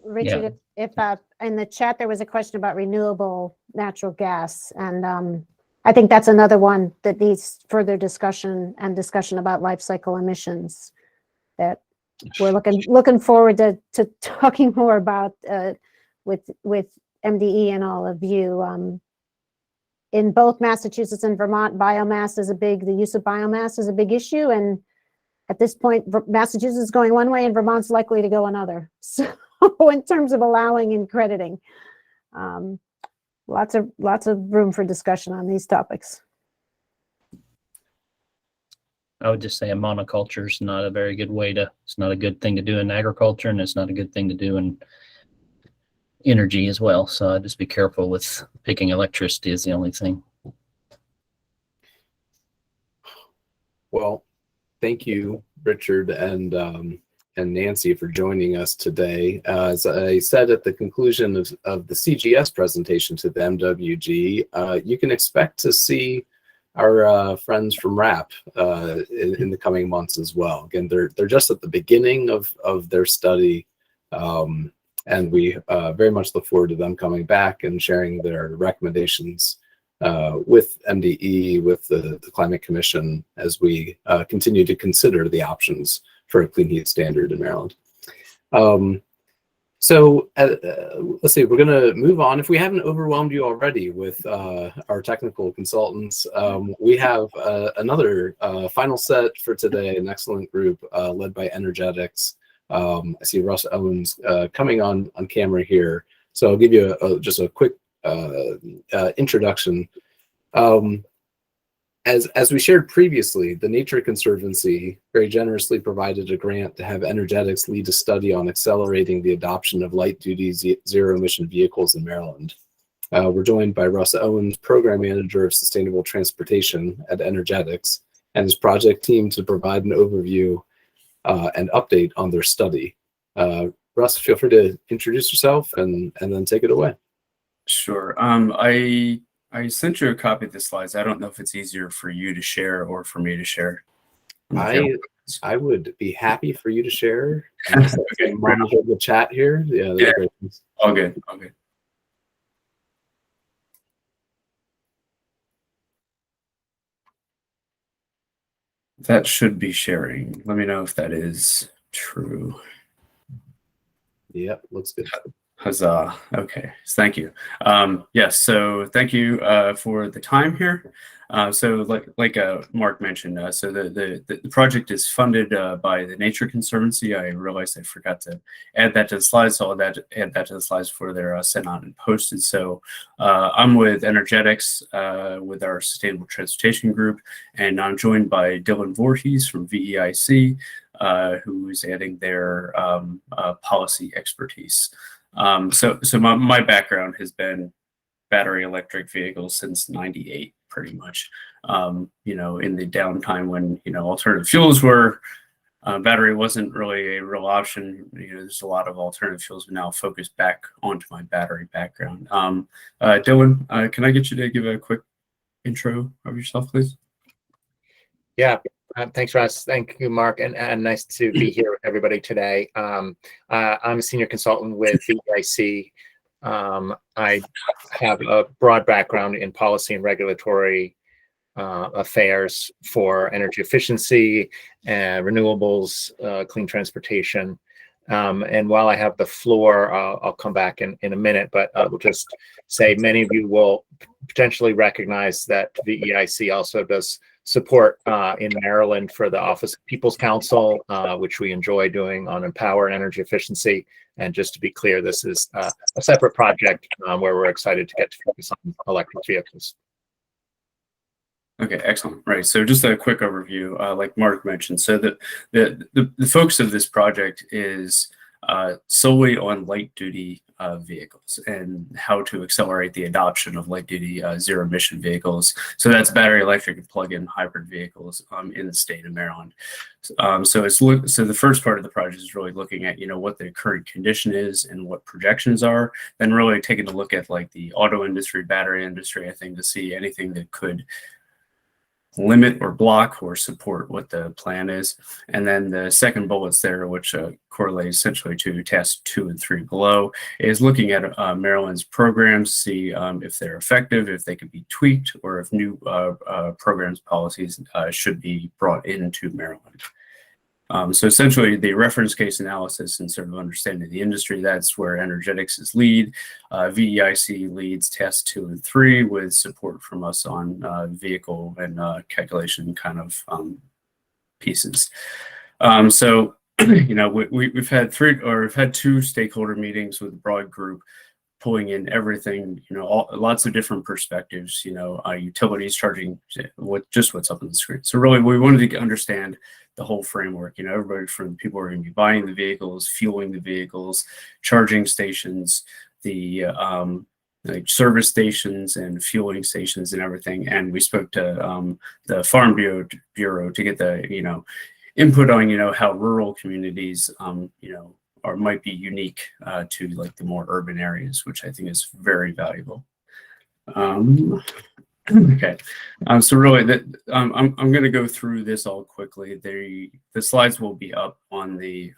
Richard, if in the chat there was a question about renewable natural gas, and I think that's another one that needs further discussion about life cycle emissions that we're looking forward to talking more about with MDE and all of you. In both Massachusetts and Vermont, the use of biomass is a big issue, and at this point, Massachusetts is going one way and Vermont's likely to go another. So in terms of allowing and crediting, lots of room for discussion on these topics. I would just say a monoculture is not a very good it's not a good thing to do in agriculture, and it's not a good thing to do in energy as well. So I'd just be careful with picking electricity as the only thing. Well, thank you, Richard and Nancy, for joining us today. As I said at the conclusion of the CGS presentation to the MWG, you can expect to see our friends from RAP in the coming months as well. Again, they're just at the beginning of their study, and we very much look forward to them coming back and sharing their recommendations with MDE, with the Climate Commission, as we continue to consider the options for a clean heat standard in Maryland. So let's see, we're going to move on. If we haven't overwhelmed you already with our technical consultants, we have another final set for today, an excellent group led by Energetics. I see Russ Owens coming on camera here. So I'll give you just a quick introduction. As we shared previously, the Nature Conservancy very generously provided a grant to have Energetics lead a study on accelerating the adoption of light-duty zero-emission vehicles in Maryland. We're joined by Russ Owens, Program Manager of Sustainable Transportation at Energetics, and his project team to provide an overview and update on their study. Russ, feel free to introduce yourself and then take it away. Sure. I sent you a copy of the slides. I don't know if it's easier for you to share or for me to share. I would be happy for you to share. Okay, monitor the chat here. Yeah, great. All good. All good. That should be sharing. Let me know if that is true. Yep, looks good. Huzzah. Okay, thank you. Yes, so thank you for the time here. So like Mark mentioned, so the project is funded by the Nature Conservancy. I realized I forgot to add that to the slides, so I'll add that to the slides for they're sent out and posted. So I'm with Energetics with our Sustainable Transportation Group, and I'm joined by Dylan Voorhees from VEIC, who is adding their policy expertise. So my background has been battery electric vehicles since '98, pretty much. You know, in the downtime when, you know, alternative fuels were, battery wasn't really a real option. You know, there's a lot of alternative fuels, but now focused back onto my battery background. Dylan, can I get you to give a quick intro of yourself, please? Yeah. Thanks, Russ. Thank you, Mark, and nice to be here with everybody today. I'm a senior consultant with VEIC. I have a broad background in policy and regulatory affairs for energy efficiency, renewables, clean transportation. And while I have the floor, I'll come back in a minute, but I will just say many of you will potentially recognize that VEIC also does support in Maryland for the Office of People's Counsel, which we enjoy doing on Empower and energy efficiency. And just to be clear, this is a separate project where we're excited to get to focus on electric vehicles. Okay, excellent. Right. So just a quick overview, like Mark mentioned. So the focus of this project is solely on light duty vehicles and how to accelerate the adoption of light duty zero emission vehicles. So that's battery electric and plug-in hybrid vehicles in the state of Maryland. So the first part of the project is really looking at, you know, what the current condition is and what projections are, then really taking a look at like the auto industry, battery industry, I think, to see anything that could limit or block or support what the plan is. And then the second bullets there, which correlate essentially to tasks 2 and 3 below, is looking at Maryland's programs, see if they're effective, if they could be tweaked, or if new programs, policies should be brought into Maryland. So essentially the reference case analysis and sort of understanding the industry, that's where Energetics is lead. VEIC leads tasks 2 and 3 with support from us on vehicle and calculation kind of pieces. So, you know, we've had 2 stakeholder meetings with a broad group, pulling in everything, you know, lots of different perspectives, you know, utilities charging what's up on the screen. So really we wanted to understand the whole framework, you know, everybody from people who are going to be buying the vehicles, fueling the vehicles, charging stations, the like service stations and fueling stations and everything. And we spoke to the Farm Bureau to get the, you know, input on, you know, how rural communities, you know, might be unique to like the more urban areas, which I think is very valuable. Okay, so really I'm going to go through this all quickly. The slides will be up on the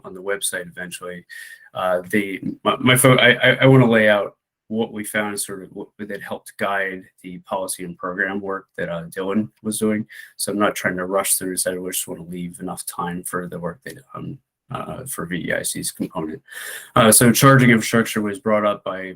website eventually. I want to lay out what we found, sort of what that helped guide the policy and program work that Dylan was doing. So I'm not trying to rush through this. I just want to leave enough time for the work that for VEIC's component. So charging infrastructure was brought up by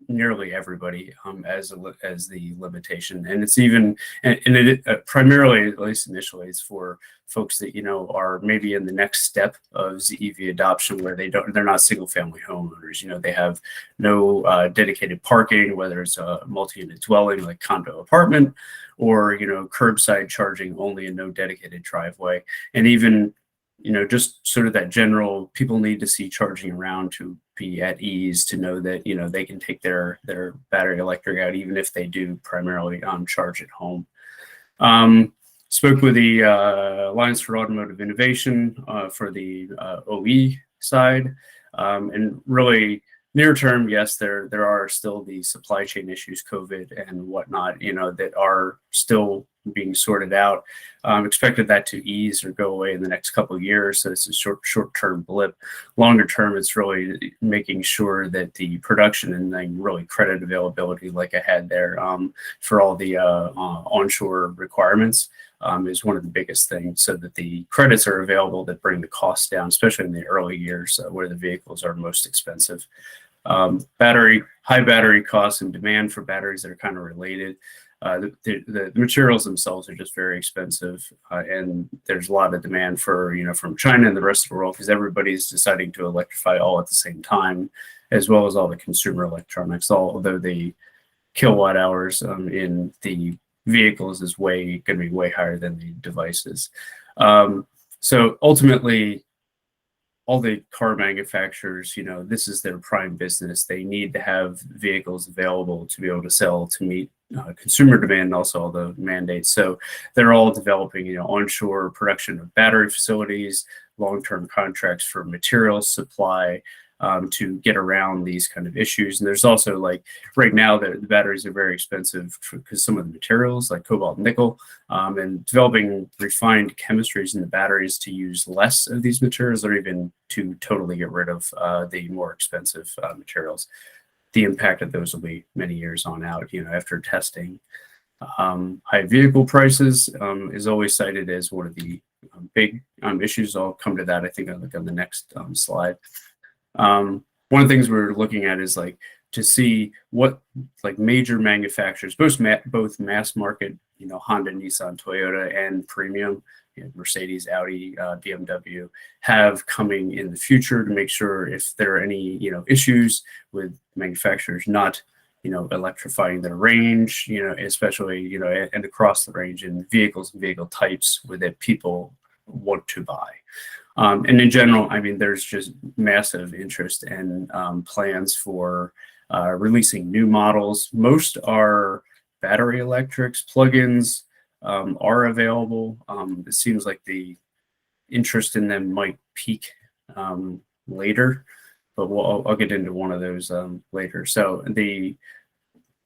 nearly everybody as the limitation, and it's even and it primarily, at least initially, it's for folks that are maybe in the next step of ZEV adoption, where they're not single family homeowners. They have no dedicated parking, whether it's a multi-unit dwelling like condo apartment, or curbside charging only and no dedicated driveway. And even just sort of that general, people need to see charging around to be at ease, to know that they can take their battery electric out, even if they do primarily charge at home. Spoke with the Alliance for Automotive Innovation for the OE side, and really near term, yes, there are still the supply chain issues, COVID and whatnot, that are still being sorted out. Expected that to ease or go away in the next couple of years. So it's a short-term blip. Longer term, it's really making sure that the production and then really credit availability, like I had there, for all the onshore requirements, is one of the biggest things, so that the credits are available that bring the costs down, especially in the early years where the vehicles are most expensive. High battery costs and demand for batteries that are kind of related. The materials themselves are just very expensive, and there's a lot of demand for from China and the rest of the world, because everybody's deciding to electrify all at the same time, as well as all the consumer electronics. Although the kilowatt hours in the vehicles is going to be way higher than the devices. So ultimately, all the car manufacturers, this is their prime business. They need to have vehicles available to be able to sell to meet consumer demand, and also all the mandates. So they're all developing, onshore production of battery facilities, long-term contracts for materials supply, to get around these kind of issues. And there's also, like, right now the batteries are very expensive because some of the materials like cobalt and nickel, and developing refined chemistries in the batteries to use less of these materials, or even to totally get rid of the more expensive materials. The impact of those will be many years on out, after testing. High vehicle prices is always cited as one of the big issues. I'll come to that, I think, on the next slide. One of the things we're looking at is to see what major manufacturers, both mass market, Honda, Nissan, Toyota, and premium, Mercedes, Audi, BMW, have coming in the future, to make sure if there are any issues with manufacturers not electrifying their range, especially and across the range in vehicles and vehicle types that people want to buy. And in general, I mean, there's just massive interest and plans for releasing new models. Most are battery electrics. Plugins are available. It seems like the interest in them might peak later, but I'll get into one of those later. So the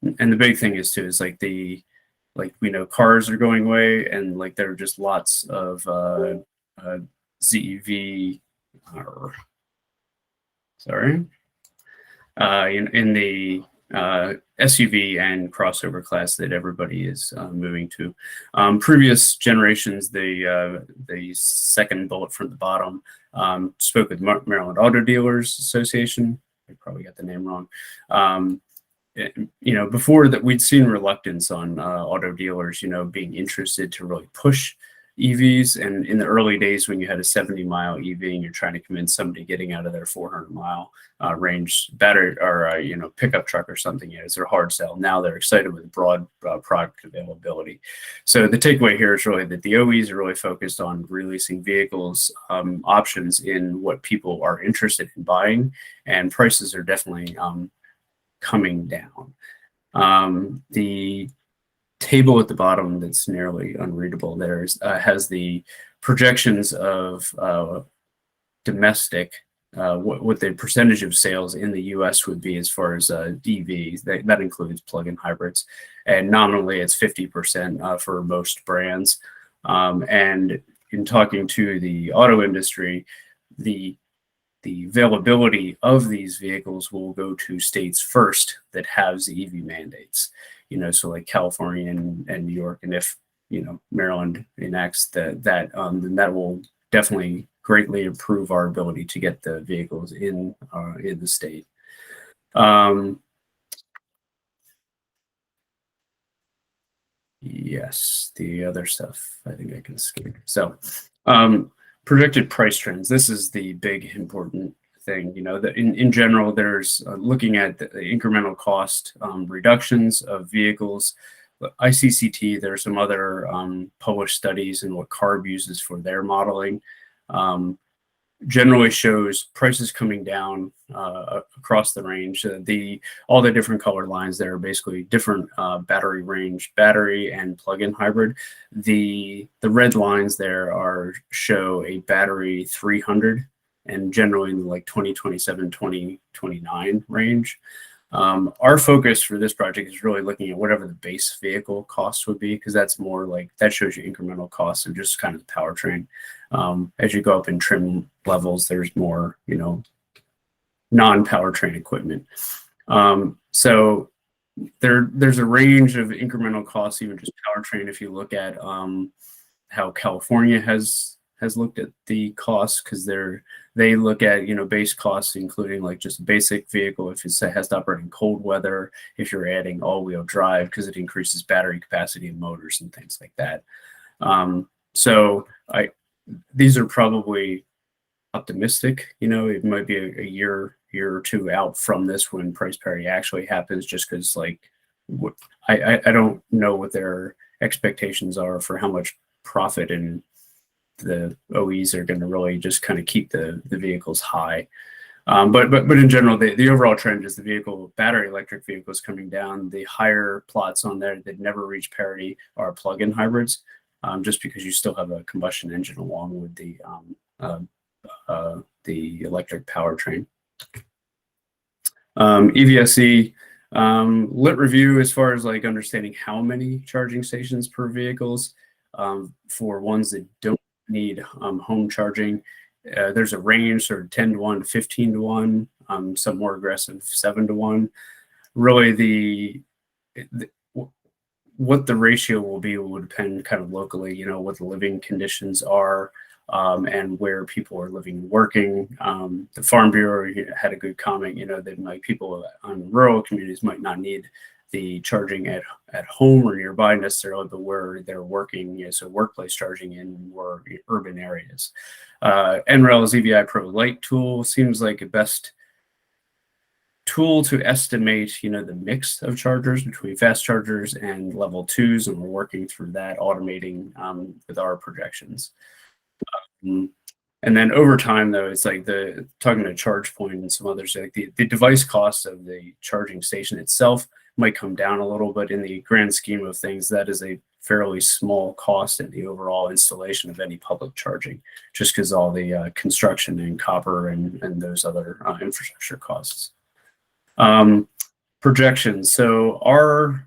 big thing is too is we know cars are going away, and there are just lots of ZEV, in the SUV and crossover class that everybody is moving to. Previous generations, the second bullet from the bottom, spoke with Maryland Auto Dealers Association. I probably got the name wrong. Before that, we'd seen reluctance on auto dealers, being interested to really push EVs. And in the early days, when you had a 70-mile EV and you're trying to convince somebody getting out of their 400-mile range battery or pickup truck or something, it's a hard sell. Now they're excited with broad product availability. So the takeaway here is really that the OEs are really focused on releasing vehicles options in what people are interested in buying, and prices are definitely coming down. The table at the bottom that's nearly unreadable there has the projections of domestic, what the percentage of sales in the US would be as far as EVs. That includes plug-in hybrids, and nominally it's 50% for most brands. And in talking to the auto industry, the availability of these vehicles will go to states first that have ZEV mandates, so like California and New York. And if, Maryland enacts that, then that will definitely greatly improve our ability to get the vehicles in the state. Yes, the other stuff I think I can skip. So projected price trends. This is the big important thing. You know, that in general, there's looking at the incremental cost reductions of vehicles. ICCT, there are some other published studies and what CARB uses for their modeling. Generally shows prices coming down across the range. All the different color lines there are basically different battery range, battery and plug-in hybrid. The red lines there show a battery 300 and generally in like 2027, 2029 range. Our focus for this project is really looking at whatever the base vehicle cost would be, because that's more like, that shows you incremental costs of just kind of the powertrain. As you go up in trim levels, there's more, you know, non-powertrain equipment. So there's a range of incremental costs, even just powertrain. If you look at how California has looked at the costs, because they look at, you know, base costs, including like just a basic vehicle, if it has to operate in cold weather, if you're adding all-wheel drive, because it increases battery capacity and motors and things like that. So these are probably optimistic. You know, it might be a year or two out from this when price parity actually happens, just because like I don't know what their expectations are for how much profit and the OEs are going to really just kind of keep the vehicles high. But in general, the overall trend is the battery electric vehicles coming down. The higher plots on there that never reach parity are plug-in hybrids, just because you still have a combustion engine along with the electric powertrain. EVSE lit review as far as like understanding how many charging stations per vehicles for ones that don't need home charging. There's a range, sort of 10 to 1 to 15 to 1, some more aggressive 7 to 1. Really what the ratio will be will depend kind of locally, you know, what the living conditions are and where people are living and working. The Farm Bureau had a good comment, you know, that like people on rural communities might not need the charging at home or nearby necessarily, but where they're working, you know, so workplace charging in more urban areas. NREL's EVI Pro Lite tool seems like a best tool to estimate, you know, the mix of chargers between fast chargers and level 2s, and we're working through that, automating with our projections. And then over time, though, it's like talking to ChargePoint and some others, like the device cost of the charging station itself might come down a little, but in the grand scheme of things, that is a fairly small cost in the overall installation of any public charging, just because all the construction and copper and those other infrastructure costs. Projections. So our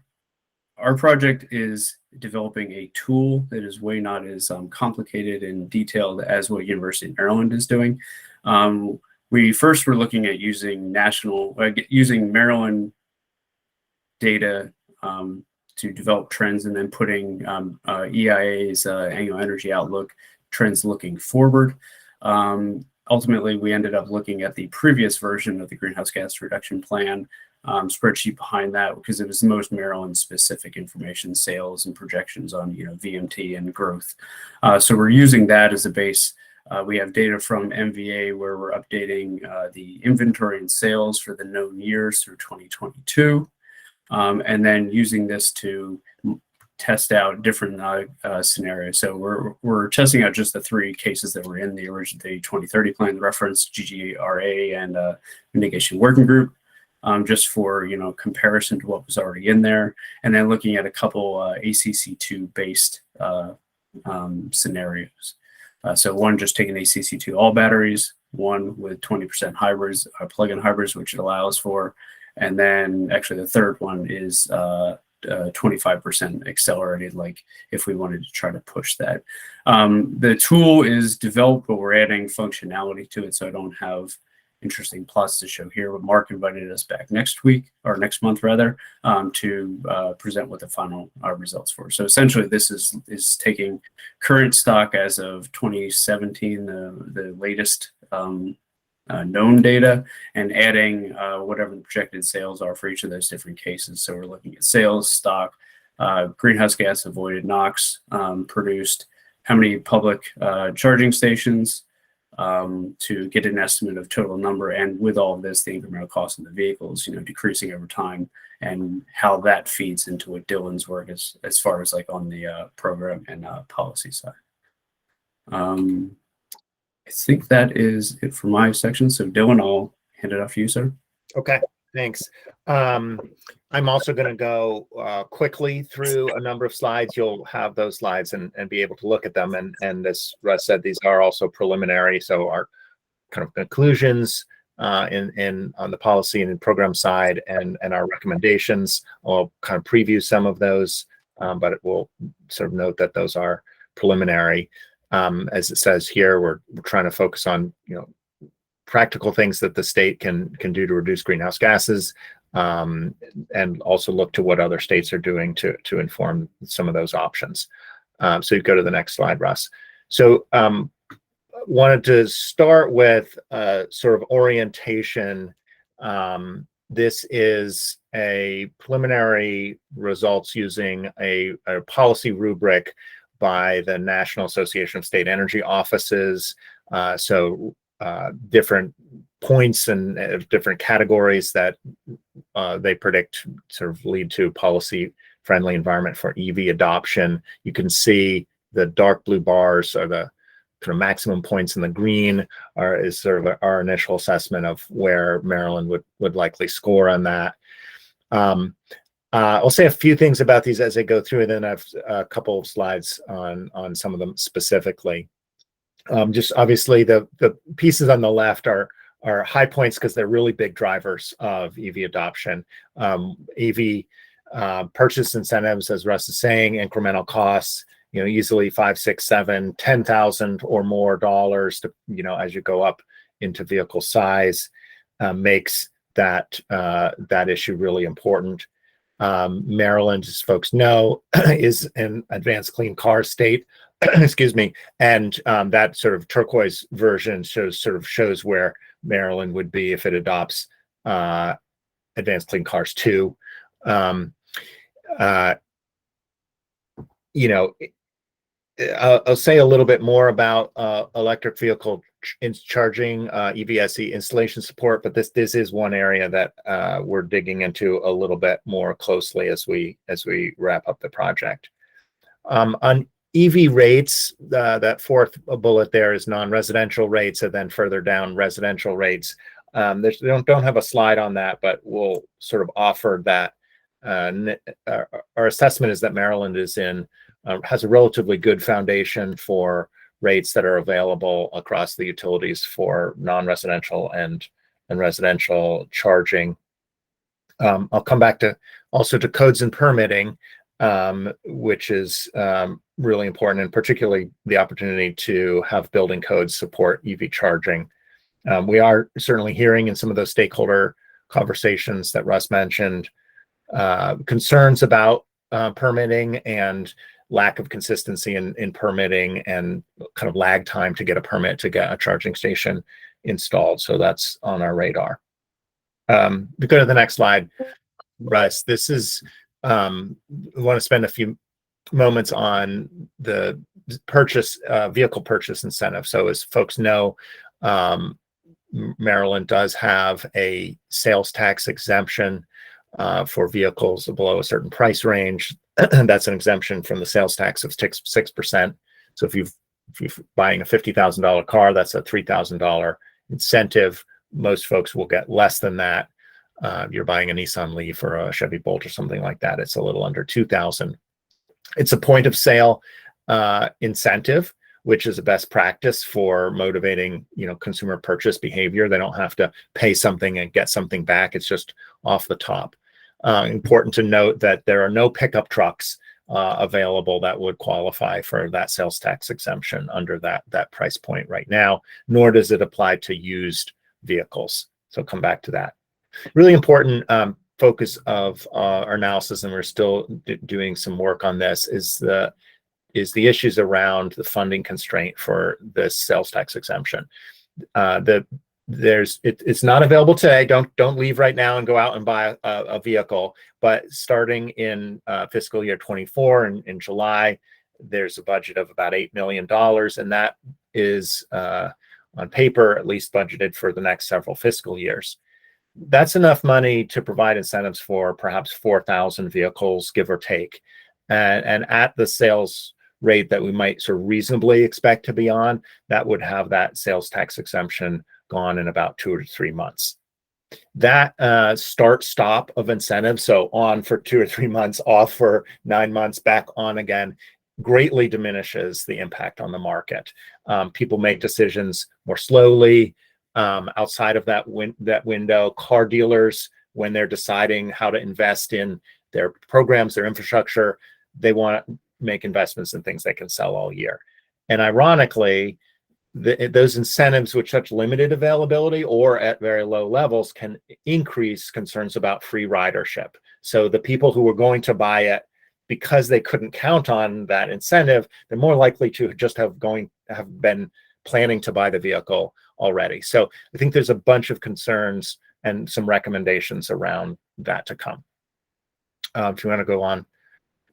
project is developing a tool that is way not as complicated and detailed as what University of Maryland is doing. We first were looking at using Maryland data to develop trends, and then putting EIA's annual energy outlook trends looking forward. Ultimately, we ended up looking at the previous version of the greenhouse gas reduction plan spreadsheet behind that, because it was the most Maryland specific information, sales and projections on, you know, VMT and growth. So we're using that as a base. We have data from MVA where we're updating the inventory and sales for the known years through 2022. And then using this to test out different scenarios. So we're testing out just the 3 cases that were in the original 2030 plan, the reference GGRA and Mitigation Working Group, just for, you know, comparison to what was already in there, and then looking at a couple ACC2 based scenarios. So one just taking ACC2 all batteries, one with 20% hybrids, plug-in hybrids, which it allows for, and then actually the third one is 25% accelerated, like if we wanted to try to push that. The tool is developed, but we're adding functionality to it, so I don't have interesting plots to show here. But Mark invited us back next week, or next month rather, to present what the final results for. So essentially, this is taking current stock as of 2017, the latest known data, and adding whatever the projected sales are for each of those different cases. So we're looking at sales, stock, greenhouse gas avoided, NOx produced, how many public charging stations, to get an estimate of total number, and with all of this, the incremental cost of the vehicles, decreasing over time, and how that feeds into what Dylan's work is as far as like on the program and policy side. I think that is it for my section. So Dylan, I'll hand it off to you, sir. Okay, thanks. I'm also going to go quickly through a number of slides. You'll have those slides and be able to look at them. And as Russ said, these are also preliminary. So our kind of conclusions in on the policy and program side, and our recommendations. I'll kind of preview some of those, but it will sort of note that those are preliminary. As it says here, we're trying to focus on practical things that the state can do to reduce greenhouse gases, and also look to what other states are doing to inform some of those options. So you go to the next slide, Russ. So wanted to start with sort of orientation. This is a preliminary results using a policy rubric by the National Association of State Energy Offices. So different points and different categories that they predict sort of lead to policy-friendly environment for EV adoption. You can see the dark blue bars are the kind of maximum points, in the green is sort of our initial assessment of where Maryland would likely score on that. I'll say a few things about these as I go through, and then I have a couple of slides on some of them specifically. Just obviously the pieces on the left are high points because they're really big drivers of EV adoption. EV purchase incentives, as Russ is saying, incremental costs, easily $5,000, $6,000, $7,000, $10,000 or more dollars to, as you go up into vehicle size, makes that issue really important. Maryland, as folks know, is an advanced clean car state. Excuse me, and that sort of turquoise version shows where Maryland would be if it adopts advanced clean cars too. I'll say a little bit more about electric vehicle charging, EVSE installation support, but this is one area that we're digging into a little bit more closely as we wrap up the project. On EV rates, that fourth bullet there is non-residential rates, and then further down residential rates. They don't have a slide on that, but we'll sort of offer that. Our assessment is that Maryland has a relatively good foundation for rates that are available across the utilities for non-residential and residential charging. I'll come back to codes and permitting, which is really important, and particularly the opportunity to have building codes support EV charging. We are certainly hearing in some of those stakeholder conversations that Russ mentioned concerns about permitting and lack of consistency in permitting, and kind of lag time to get a permit to get a charging station installed. So that's on our radar. We go to the next slide, Russ. This is, I want to spend a few moments on the vehicle purchase incentive. So as folks know, Maryland does have a sales tax exemption for vehicles below a certain price range. That's an exemption from the sales tax of 6%. So if you're buying a $50,000 car, that's a $3,000 incentive. Most folks will get less than that. If you're buying a Nissan Leaf or a Chevy Bolt or something like that, it's a little under $2,000. It's a point of sale incentive, which is a best practice for motivating, consumer purchase behavior. They don't have to pay something and get something back. It's just off the top. Important to note that there are no pickup trucks available that would qualify for that sales tax exemption under that price point right now, nor does it apply to used vehicles. So come back to that. Really important focus of our analysis, and we're still doing some work on this, is the issues around the funding constraint for this sales tax exemption. It's not available today. Don't leave right now and go out and buy a vehicle. But starting in fiscal year 24 in July, there's a budget of about $8 million, and that is on paper at least budgeted for the next several fiscal years. That's enough money to provide incentives for perhaps 4,000 vehicles, give or take, and at the sales rate that we might sort of reasonably expect to be on, that would have that sales tax exemption gone in about 2 or 3 months. That start-stop of incentives, so on for 2 or 3 months, off for 9 months, back on again, greatly diminishes the impact on the market. People make decisions more slowly outside of that window. Car dealers, when they're deciding how to invest in their programs, their infrastructure, they want to make investments in things they can sell all year. And ironically, those incentives with such limited availability or at very low levels can increase concerns about free ridership. So the people who were going to buy it because they couldn't count on that incentive, they're more likely to just have been planning to buy the vehicle already. So I think there's a bunch of concerns and some recommendations around that to come. If you want to go on,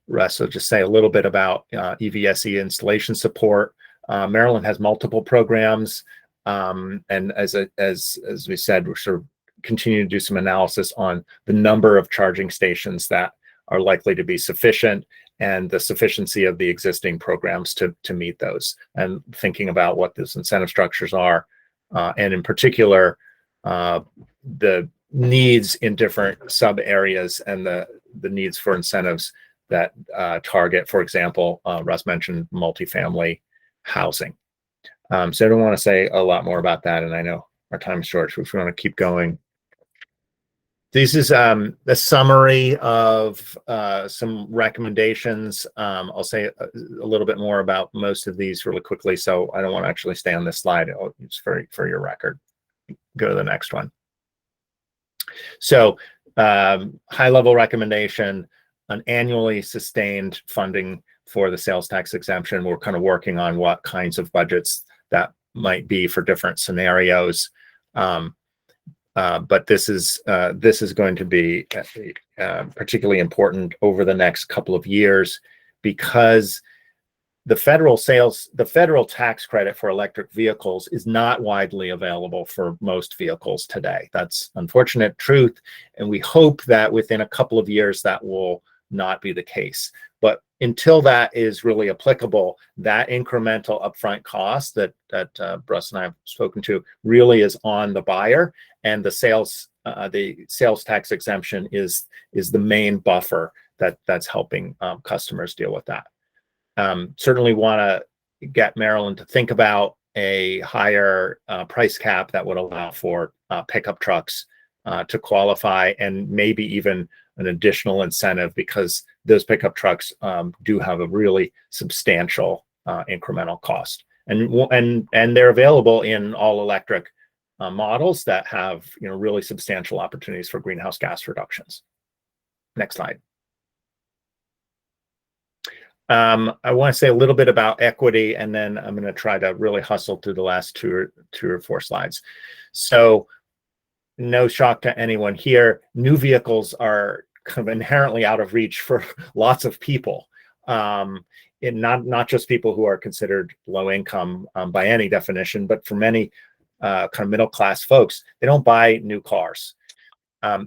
Russ, I'll just say a little bit about EVSE installation support. Maryland has multiple programs, and as we said, we're sort of continuing to do some analysis on the number of charging stations that are likely to be sufficient and the sufficiency of the existing programs to meet those, and thinking about what those incentive structures are, and in particular, the needs in different sub areas and the needs for incentives that target, for example, Russ mentioned multifamily housing. So I don't want to say a lot more about that, and I know our time is short, so if we want to keep going. This is a summary of some recommendations. I'll say a little bit more about most of these really quickly, so I don't want to actually stay on this slide. It's for your record. Go to the next one. So high-level recommendation, an annually sustained funding for the sales tax exemption. We're kind of working on what kinds of budgets that might be for different scenarios. But this is going to be particularly important over the next couple of years, because the federal tax credit for electric vehicles is not widely available for most vehicles today. That's unfortunate truth, and we hope that within a couple of years that will not be the case. But until that is really applicable, that incremental upfront cost that Russ and I have spoken to really is on the buyer, and the sales tax exemption is the main buffer that's helping customers deal with that. Certainly want to get Maryland to think about a higher price cap that would allow for pickup trucks to qualify, and maybe even an additional incentive, because those pickup trucks do have a really substantial incremental cost, and they're available in all electric models that have really substantial opportunities for greenhouse gas reductions. Next slide. I want to say a little bit about equity, and then I'm going to try to really hustle through the last two or four slides. So no shock to anyone here, new vehicles are kind of inherently out of reach for lots of people, and not just people who are considered low income by any definition, but for many kind of middle class folks, they don't buy new cars.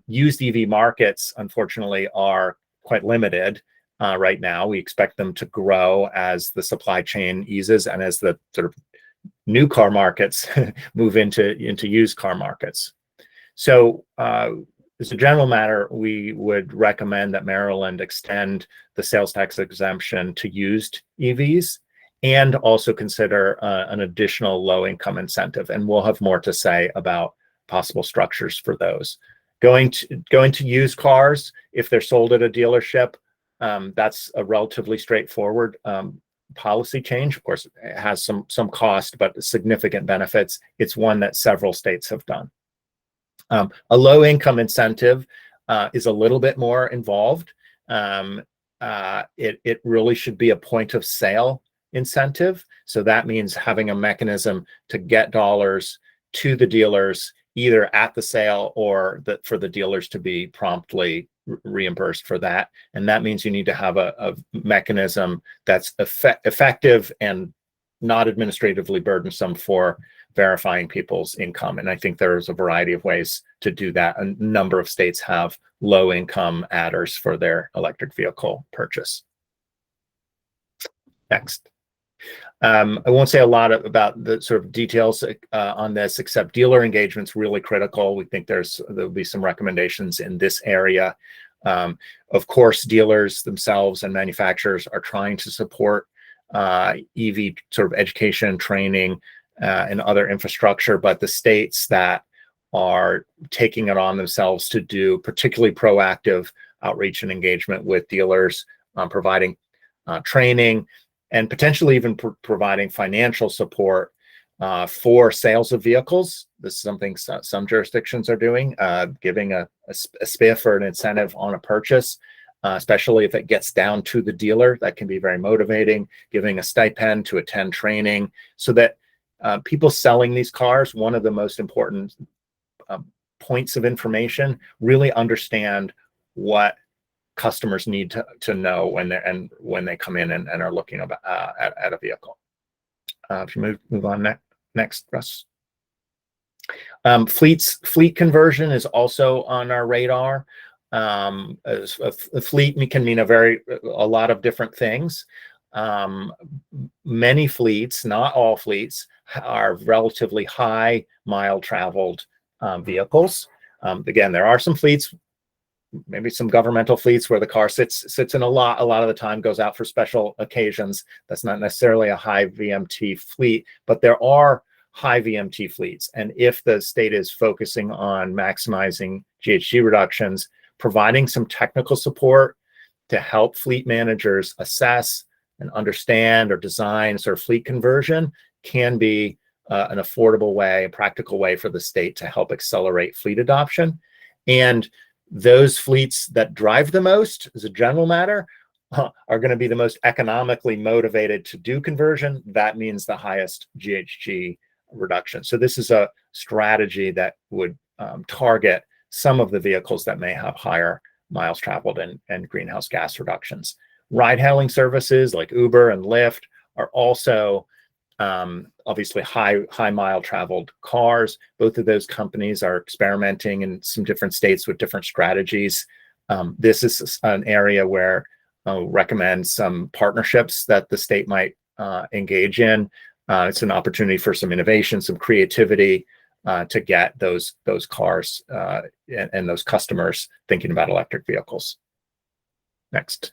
Used EV markets, unfortunately, are quite limited right now. We expect them to grow as the supply chain eases and as the sort of new car markets move into used car markets. So as a general matter, we would recommend that Maryland extend the sales tax exemption to used EVs, and also consider an additional low-income incentive. And we'll have more to say about possible structures for those. Going to used cars, if they're sold at a dealership, that's a relatively straightforward policy change. Of course, it has some cost, but significant benefits. It's one that several states have done. A low income incentive is a little bit more involved. It really should be a point of sale incentive. So that means having a mechanism to get dollars to the dealers either at the sale or for the dealers to be promptly reimbursed for that. And that means you need to have a mechanism that's effective and not administratively burdensome for verifying people's income. And I think there's a variety of ways to do that. A number of states have low income adders for their electric vehicle purchase. Next. I won't say a lot about the sort of details on this, except dealer engagement's really critical. We think there'll be some recommendations in this area. Of course, dealers themselves and manufacturers are trying to support EV sort of education, training, and other infrastructure, but the states that are taking it on themselves to do particularly proactive outreach and engagement with dealers, providing training, and potentially even providing financial support for sales of vehicles. This is something some jurisdictions are doing, giving a spiff or an incentive on a purchase, especially if it gets down to the dealer. That can be very motivating, giving a stipend to attend training so that people selling these cars, one of the most important points of information, really understand what customers need to know when they come in and are looking at a vehicle. If you move on next, Russ. Fleet conversion is also on our radar. A fleet can mean a lot of different things. Many fleets, not all fleets, are relatively high mile traveled vehicles. Again, there are some fleets, maybe some governmental fleets where the car sits in a lot of the time, goes out for special occasions. That's not necessarily a high VMT fleet, but there are high VMT fleets. And if the state is focusing on maximizing GHG reductions, providing some technical support to help fleet managers assess and understand or design sort of fleet conversion can be an affordable way, a practical way for the state to help accelerate fleet adoption. And those fleets that drive the most, as a general matter, are going to be the most economically motivated to do conversion. That means the highest GHG reduction. So this is a strategy that would target some of the vehicles that may have higher miles traveled and greenhouse gas reductions. Ride-hailing services like Uber and Lyft are also obviously high mile traveled cars. Both of those companies are experimenting in some different states with different strategies. This is an area where I'll recommend some partnerships that the state might engage in. It's an opportunity for some innovation, some creativity to get those cars and those customers thinking about electric vehicles. Next.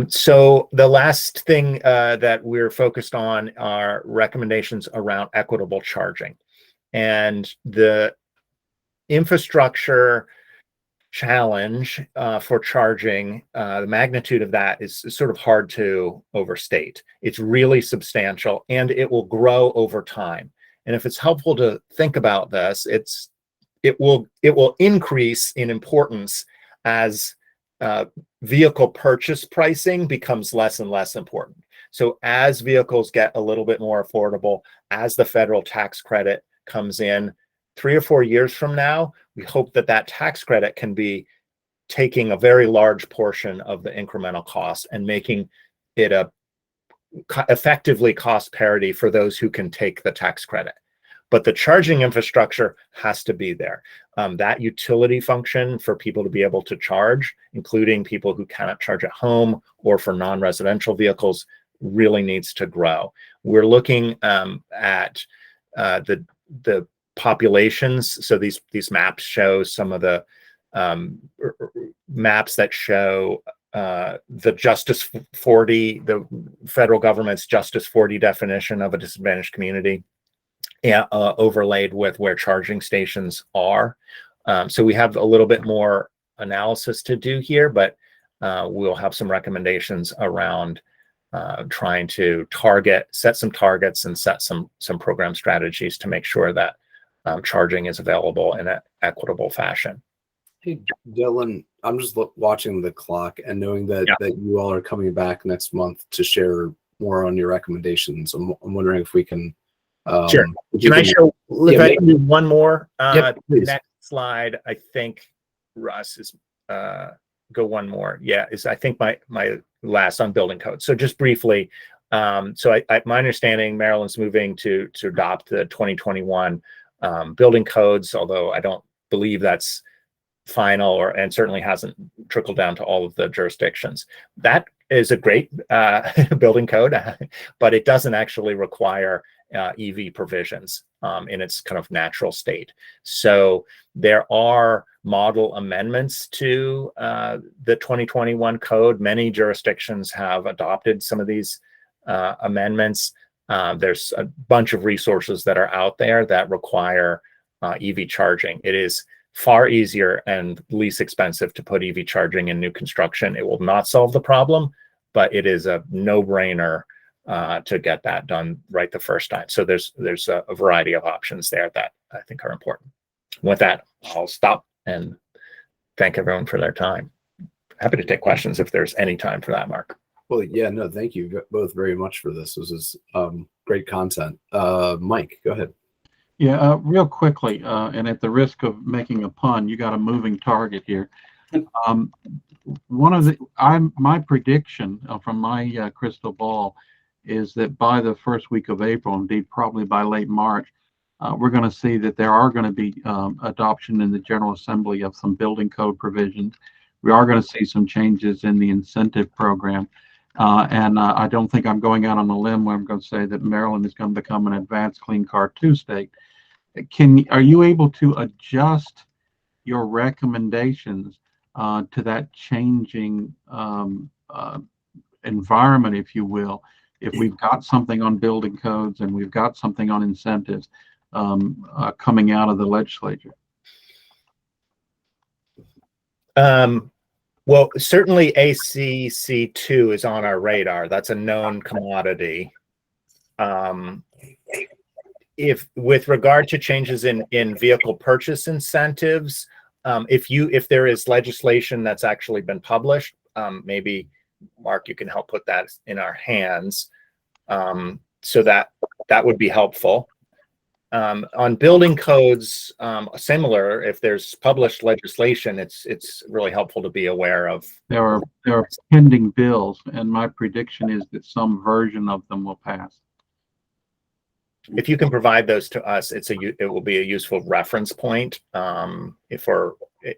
So the last thing that we're focused on are recommendations around equitable charging. And the infrastructure challenge for charging, the magnitude of that is sort of hard to overstate. It's really substantial and it will grow over time. And if it's helpful to think about this, it will increase in importance as vehicle purchase pricing becomes less and less important. So as vehicles get a little bit more affordable, as the federal tax credit comes in 3 or 4 years from now, we hope that that tax credit can be taking a very large portion of the incremental cost and making it effectively cost parity for those who can take the tax credit. But the charging infrastructure has to be there. That utility function for people to be able to charge, including people who cannot charge at home or for non-residential vehicles, really needs to grow. We're looking at the populations. So these maps show some of the maps that show the Justice 40, the federal government's Justice 40 definition of a disadvantaged community, overlaid with where charging stations are. So we have a little bit more analysis to do here, but we'll have some recommendations around trying to set some targets and set some program strategies to make sure that charging is available in an equitable fashion. Hey, Dylan, I'm just watching the clock and knowing that you all are coming back next month to share more on your recommendations. I'm wondering if we can. Sure. Can I show? If I can do one more. Please. Next slide. I think Russ is. Go one more. Yeah, is I think my last on building code. So just briefly. So my understanding, Maryland's moving to adopt the 2021 building codes, although I don't believe that's final and certainly hasn't trickled down to all of the jurisdictions. That is a great building code, but it doesn't actually require EV provisions in its kind of natural state. So there are model amendments to the 2021 code. Many jurisdictions have adopted some of these amendments. There's a bunch of resources that are out there that require EV charging. It is far easier and least expensive to put EV charging in new construction. It will not solve the problem, but it is a no-brainer to get that done right the first time. So there's a variety of options there that I think are important. With that, I'll stop and thank everyone for their time. Happy to take questions if there's any time for that, Mark. Well, yeah, no, thank you both very much for this. This is great content. Mike, go ahead. Yeah, real quickly, and at the risk of making a pun, you got a moving target here. My prediction from my crystal ball is that by the first week of April, indeed probably by late March, we're going to see that there are going to be adoption in the General Assembly of some building code provisions. We are going to see some changes in the incentive program. And I don't think I'm going out on a limb where I'm going to say that Maryland is going to become an advanced clean car 2 state. Are you able to adjust your recommendations to that changing environment, if you will, if we've got something on building codes and we've got something on incentives coming out of the legislature? Well, certainly ACC2 is on our radar. That's a known commodity. If with regard to changes in vehicle purchase incentives, if there is legislation that's actually been published, maybe Mark, you can help put that in our hands, so that would be helpful. On building codes, similar, if there's published legislation, it's really helpful to be aware of. There are pending bills, and my prediction is that some version of them will pass. If you can provide those to us, it will be a useful reference point, if we're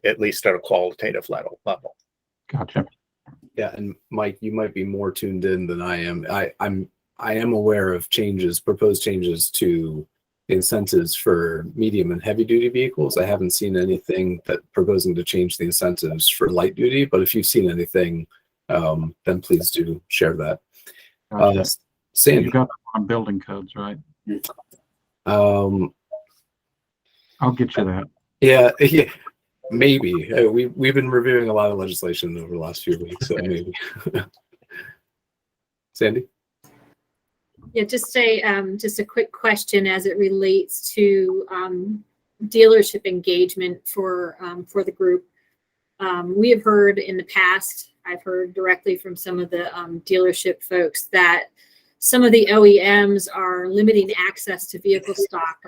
at least at a qualitative level. Gotcha. Yeah, and Mike, you might be more tuned in than I am. I am aware of proposed changes to incentives for medium and heavy duty vehicles. I haven't seen anything proposing to change the incentives for light duty, but if you've seen anything, then please do share that. Gotcha. Sandy, you got them on building codes, right? I'll get you that. Yeah, maybe. We've been reviewing a lot of legislation over the last few weeks, so maybe. Sandy? Yeah, just a quick question as it relates to dealership engagement for the group. We have heard in the past, I've heard directly from some of the dealership folks that some of the OEMs are limiting access to vehicle stock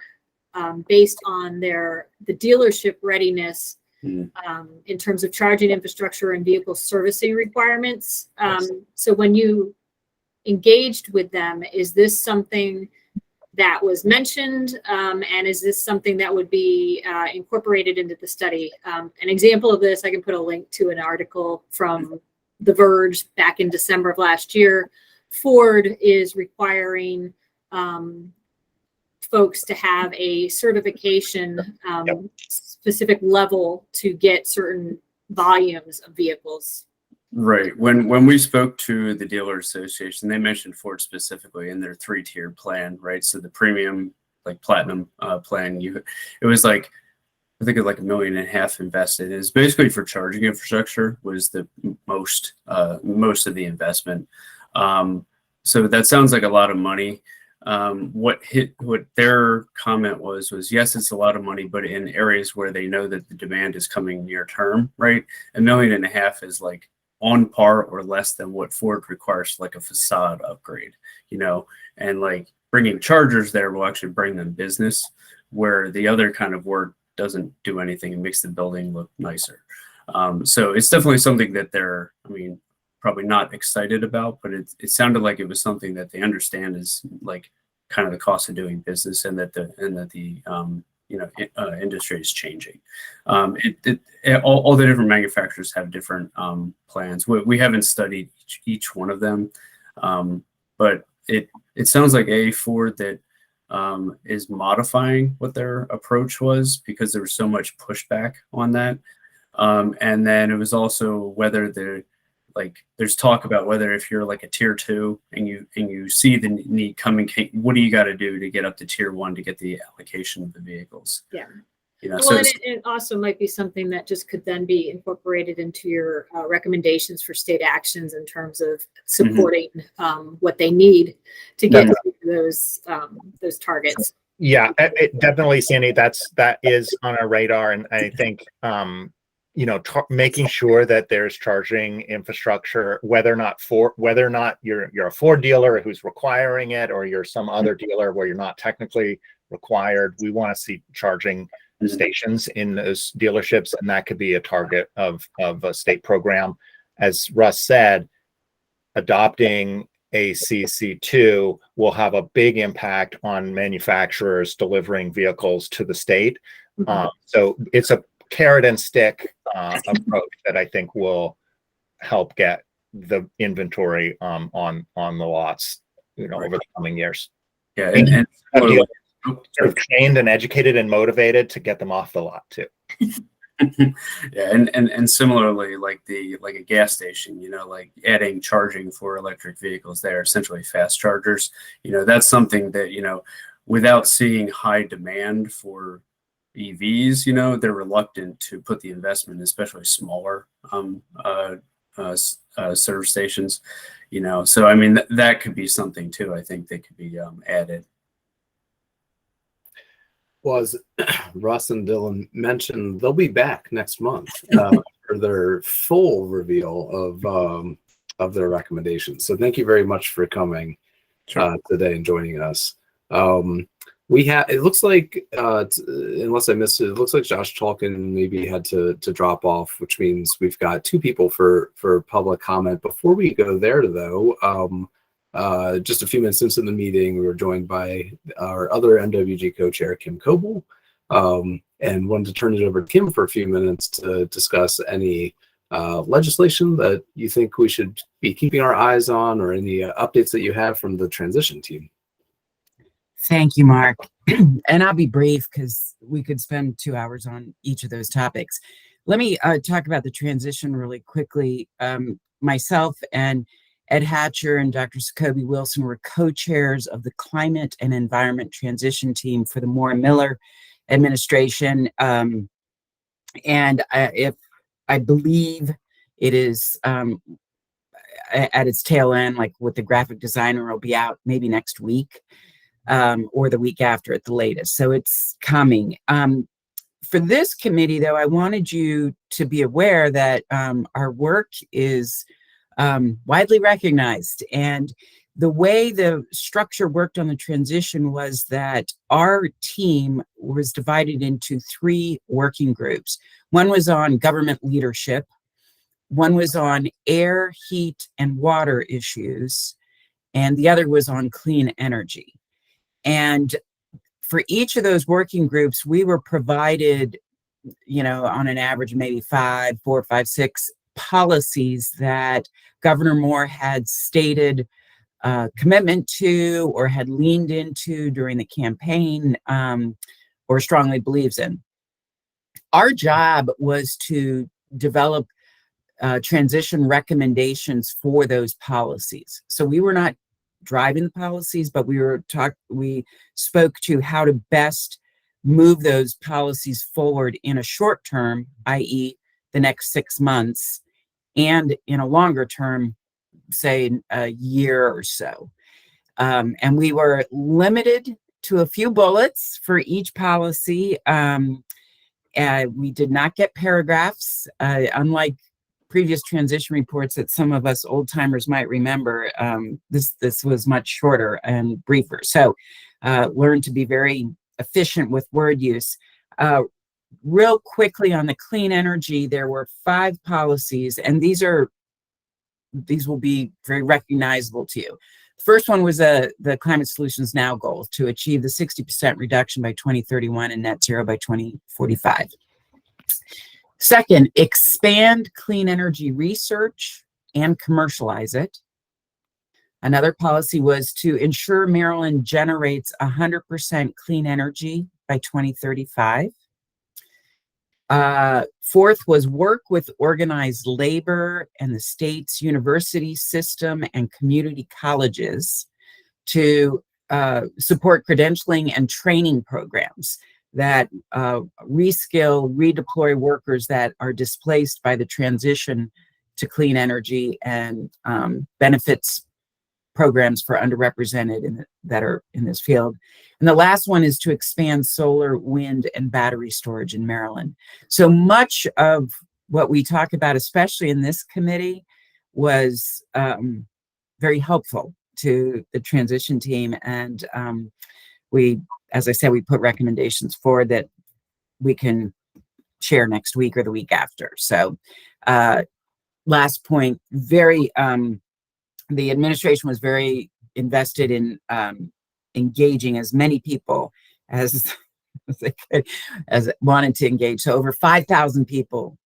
based on the dealership readiness in terms of charging infrastructure and vehicle servicing requirements. So when you engaged with them, is this something that was mentioned, and is this something that would be incorporated into the study? An example of this, I can put a link to an article from The Verge back in December of last year. Ford is requiring folks to have a certification specific level to get certain volumes of vehicles. Right. When we spoke to the dealer association, they mentioned Ford specifically in their 3-tier plan, right? So the premium, like platinum plan, it was like I think like $1.5 million invested. Is basically for charging infrastructure was the most of the investment. So that sounds like a lot of money. What their comment was yes, it's a lot of money, but in areas where they know that the demand is coming near term, right? $1.5 million is like on par or less than what Ford requires, like a facade upgrade, you know, and like bringing chargers there will actually bring them business, where the other kind of work doesn't do anything and makes the building look nicer. So it's definitely something that they're, I mean, probably not excited about, but it sounded like it was something that they understand is like kind of the cost of doing business, and that the industry is changing. All the different manufacturers have different plans. We haven't studied each one of them, but it sounds like Ford that is modifying what their approach was, because there was so much pushback on that. And then it was also whether there's talk about whether if you're like a tier 2 and you see the need coming, what do you got to do to get up to tier 1 to get the allocation of the vehicles? Yeah. You know, Well, so and it also might be something that just could then be incorporated into your recommendations for state actions in terms of supporting what they need to get to those targets. Yeah, definitely, Sandy. That is on our radar, and I think making sure that there's charging infrastructure, whether or not you're a Ford dealer who's requiring it, or you're some other dealer where you're not technically required. We want to see charging stations in those dealerships, and that could be a target of a state program. As Russ said, adopting ACC2 will have a big impact on manufacturers delivering vehicles to the state. So it's a carrot and stick approach that I think will help get the inventory on the lots, over the coming years. Yeah, and sort of trained and educated and motivated to get them off the lot too. Yeah, and similarly, like a gas station, like adding charging for electric vehicles there, essentially fast chargers. That's something that, without seeing high demand for EVs, they're reluctant to put the investment, especially smaller serve stations. So I mean that could be something too. I think that could be added. Well, as Russ and Dylan mentioned, they'll be back next month for their full reveal of their recommendations. So thank you very much for coming today and joining us. It looks like, unless I missed it looks like Josh Chalkin maybe had to drop off, which means we've got 2 people for public comment. Before we go there, though, just a few minutes into the meeting, we were joined by our other MWG co-chair, Kim Coble, and wanted to turn it over to Kim for a few minutes to discuss any legislation that you think we should be keeping our eyes on, or any updates that you have from the transition team. Thank you, Mark. And I'll be brief because we could spend 2 hours on each of those topics. Let me talk about the transition really quickly. Myself and Ed Hatcher and Dr. Jacoby Wilson were co-chairs of the Climate and Environment Transition Team for the Moore Miller administration. And if I believe it is at its tail end, like with the graphic designer, will be out maybe next week or the week after at the latest. So it's coming. For this committee, though, I wanted you to be aware that our work is widely recognized. And the way the structure worked on the transition was that our team was divided into 3 working groups. One was on government leadership, one was on air, heat, and water issues, and the other was on clean energy. And for each of those working groups, we were provided, on an average, maybe 4, 5, 6 policies that Governor Moore had stated commitment to, or had leaned into during the campaign, or strongly believes in. Our job was to develop transition recommendations for those policies. So we were not driving the policies, but we spoke to how to best move those policies forward in a short term, i.e. the next 6 months, and in a longer term, say a year or so. And we were limited to a few bullets for each policy. We did not get paragraphs, unlike previous transition reports that some of us old timers might remember. This was much shorter and briefer. So learn to be very efficient with word use. Real quickly on the clean energy, there were 5 policies, and these will be very recognizable to you. First one was the Climate Solutions Now goal to achieve the 60% reduction by 2031 and net zero by 2045. Second, expand clean energy research and commercialize it. Another policy was to ensure Maryland generates 100% clean energy by 2035. Fourth was work with organized labor and the state's university system and community colleges to support credentialing and training programs that reskill, redeploy workers that are displaced by the transition to clean energy and benefits programs for underrepresented that are in this field. And the last one is to expand solar, wind, and battery storage in Maryland. So much of what we talk about, especially in this committee, was very helpful to the transition team. And we, as I said, we put recommendations forward that we can share next week or the week after. So last point, the administration was very invested in engaging as many people as they could, as wanted to engage. So over 5,000 people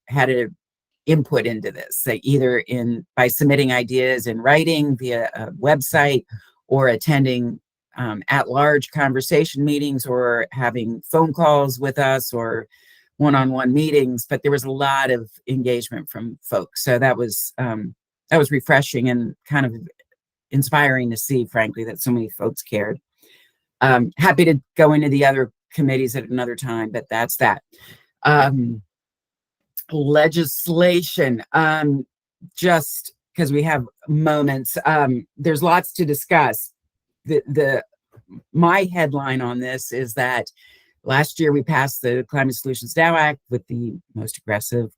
had an input into this, either by submitting ideas in writing via a website, or attending at-large conversation meetings, or having phone calls with us, or one-on-one meetings. But there was a lot of engagement from folks. So that was refreshing and kind of inspiring to see, frankly, that so many folks cared. Happy to go into the other committees at another time, but that's that. Legislation, just because we have moments, there's lots to discuss. My headline on this is that last year we passed the Climate Solutions Now Act with the most aggressive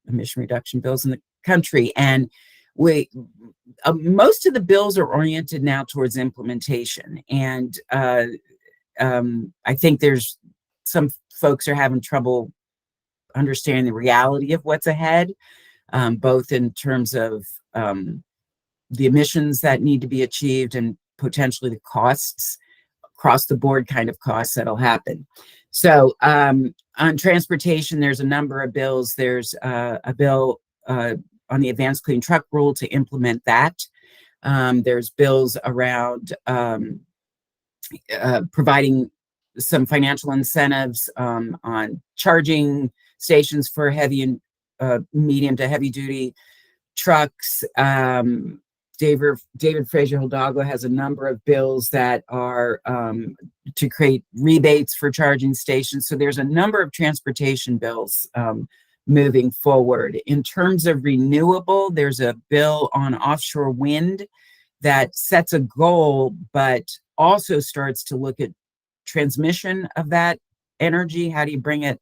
emission reduction bills in the country, and most of the bills are oriented now towards implementation. And I think there's some folks are having trouble understanding the reality of what's ahead, both in terms of the emissions that need to be achieved and potentially the costs, across the board kind of costs that'll happen. So on transportation, there's a number of bills. There's a bill on the advanced clean truck rule to implement that. There's bills around providing some financial incentives on charging stations for heavy and medium to heavy duty trucks. David Fraser Hidalgo has a number of bills that are to create rebates for charging stations. So there's a number of transportation bills moving forward. In terms of renewable, there's a bill on offshore wind that sets a goal, but also starts to look at transmission of that energy. How do you bring it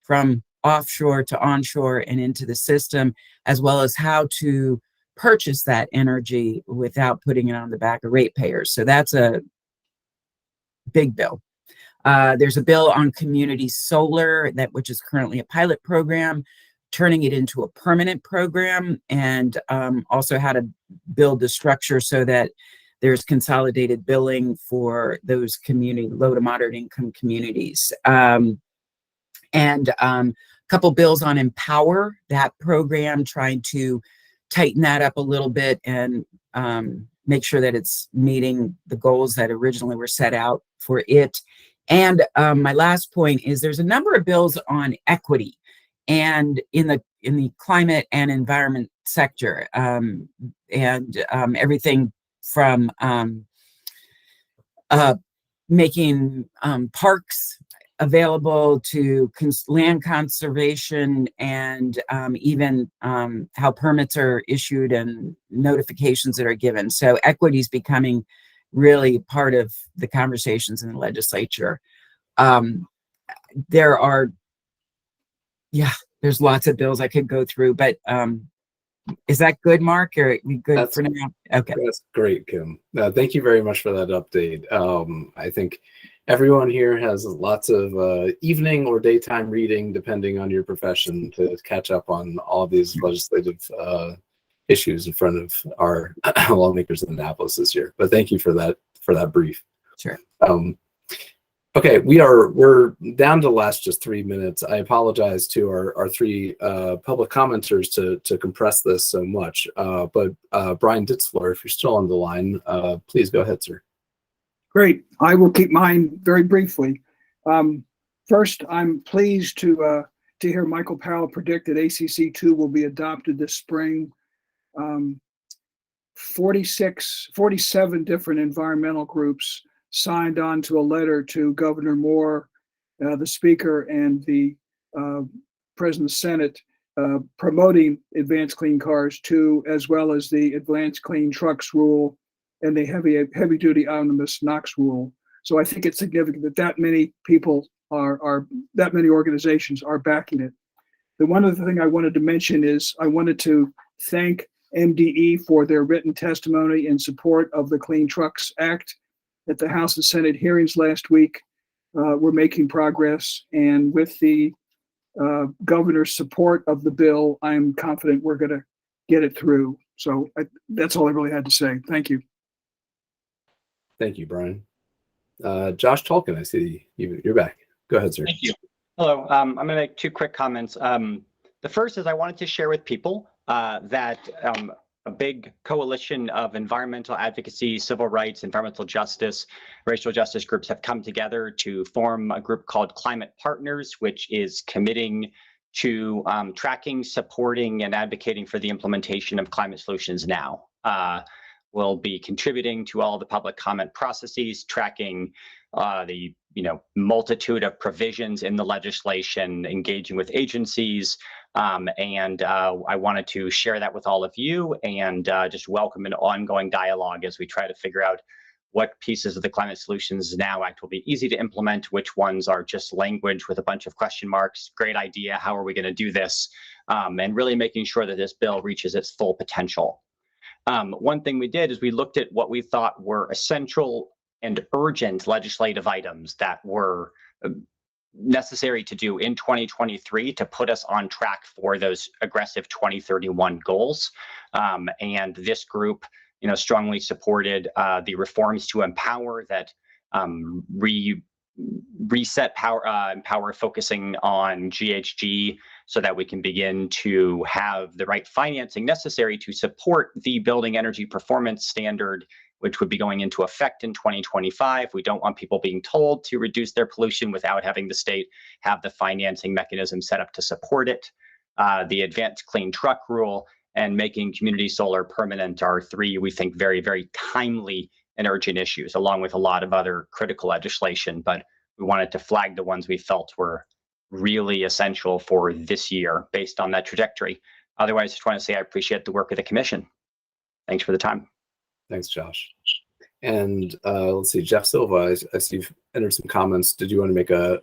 from offshore to onshore and into the system, as well as how to purchase that energy without putting it on the back of ratepayers. So that's a big bill. There's a bill on community solar, which is currently a pilot program, turning it into a permanent program, and also how to build the structure so that there's consolidated billing for those low to moderate income communities. And a couple bills on Empower, that program, trying to tighten that up a little bit and make sure that it's meeting the goals that originally were set out for it. And my last point is there's a number of bills on equity and in the climate and environment sector, and everything from making parks available to land conservation, and even how permits are issued and notifications that are given. So equity is becoming really part of the conversations in the legislature. There are, there's lots of bills I could go through, but is that good, Mark? Or are we good for now? Okay. That's great, Kim. Thank you very much for that update. I think everyone here has lots of evening or daytime reading, depending on your profession, to catch up on all these legislative issues in front of our lawmakers in Annapolis this year. But thank you for that brief. Sure. Okay, we're down to the last just 3 minutes. I apologize to our three public commenters to compress this so much. But Brian Ditzler, if you're still on the line, please go ahead, sir. Great. I will keep mine very briefly. First, I'm pleased to hear Michael Powell predict that ACC2 will be adopted this spring. 47 different environmental groups signed on to a letter to Governor Moore, the Speaker, and the President of the Senate, promoting advanced clean cars too, as well as the advanced clean trucks rule and the heavy duty omnibus NOx rule. So I think it's significant that many people that many organizations are backing it. The one other thing I wanted to mention is I wanted to thank MDE for their written testimony in support of the Clean Trucks Act at the House and Senate hearings last week. We're making progress, and with the governor's support of the bill, I'm confident we're going to get it through. So that's all I really had to say. Thank you. Thank you, Brian. Josh Tolkien, I see you're back. Go ahead, sir. Thank you. Hello. I'm going to make two quick comments. The first is I wanted to share with people that a big coalition of environmental advocacy, civil rights, environmental justice, racial justice groups have come together to form a group called Climate Partners, which is committing to tracking, supporting, and advocating for the implementation of climate solutions now. We'll be contributing to all the public comment processes, tracking the multitude of provisions in the legislation, engaging with agencies, and I wanted to share that with all of you and just welcome an ongoing dialogue as we try to figure out what pieces of the Climate Solutions Now Act will be easy to implement, which ones are just language with a bunch of question marks. Great idea, how are we going to do this? And really making sure that this bill reaches its full potential. One thing we did is we looked at what we thought were essential and urgent legislative items that were necessary to do in 2023 to put us on track for those aggressive 2031 goals. And this group, strongly supported the reforms to empower that reset power focusing on GHG so that we can begin to have the right financing necessary to support the building energy performance standard, which would be going into effect in 2025. We don't want people being told to reduce their pollution without having the state have the financing mechanism set up to support it. The advanced clean truck rule and making community solar permanent are three, we think, very, very timely and urgent issues, along with a lot of other critical legislation. But we wanted to flag the ones we felt were really essential for this year based on that trajectory. Otherwise, I just want to say I appreciate the work of the commission. Thanks for the time. Thanks, Josh. And let's see, Jeff Silva, I see you've entered some comments. Did you want to make a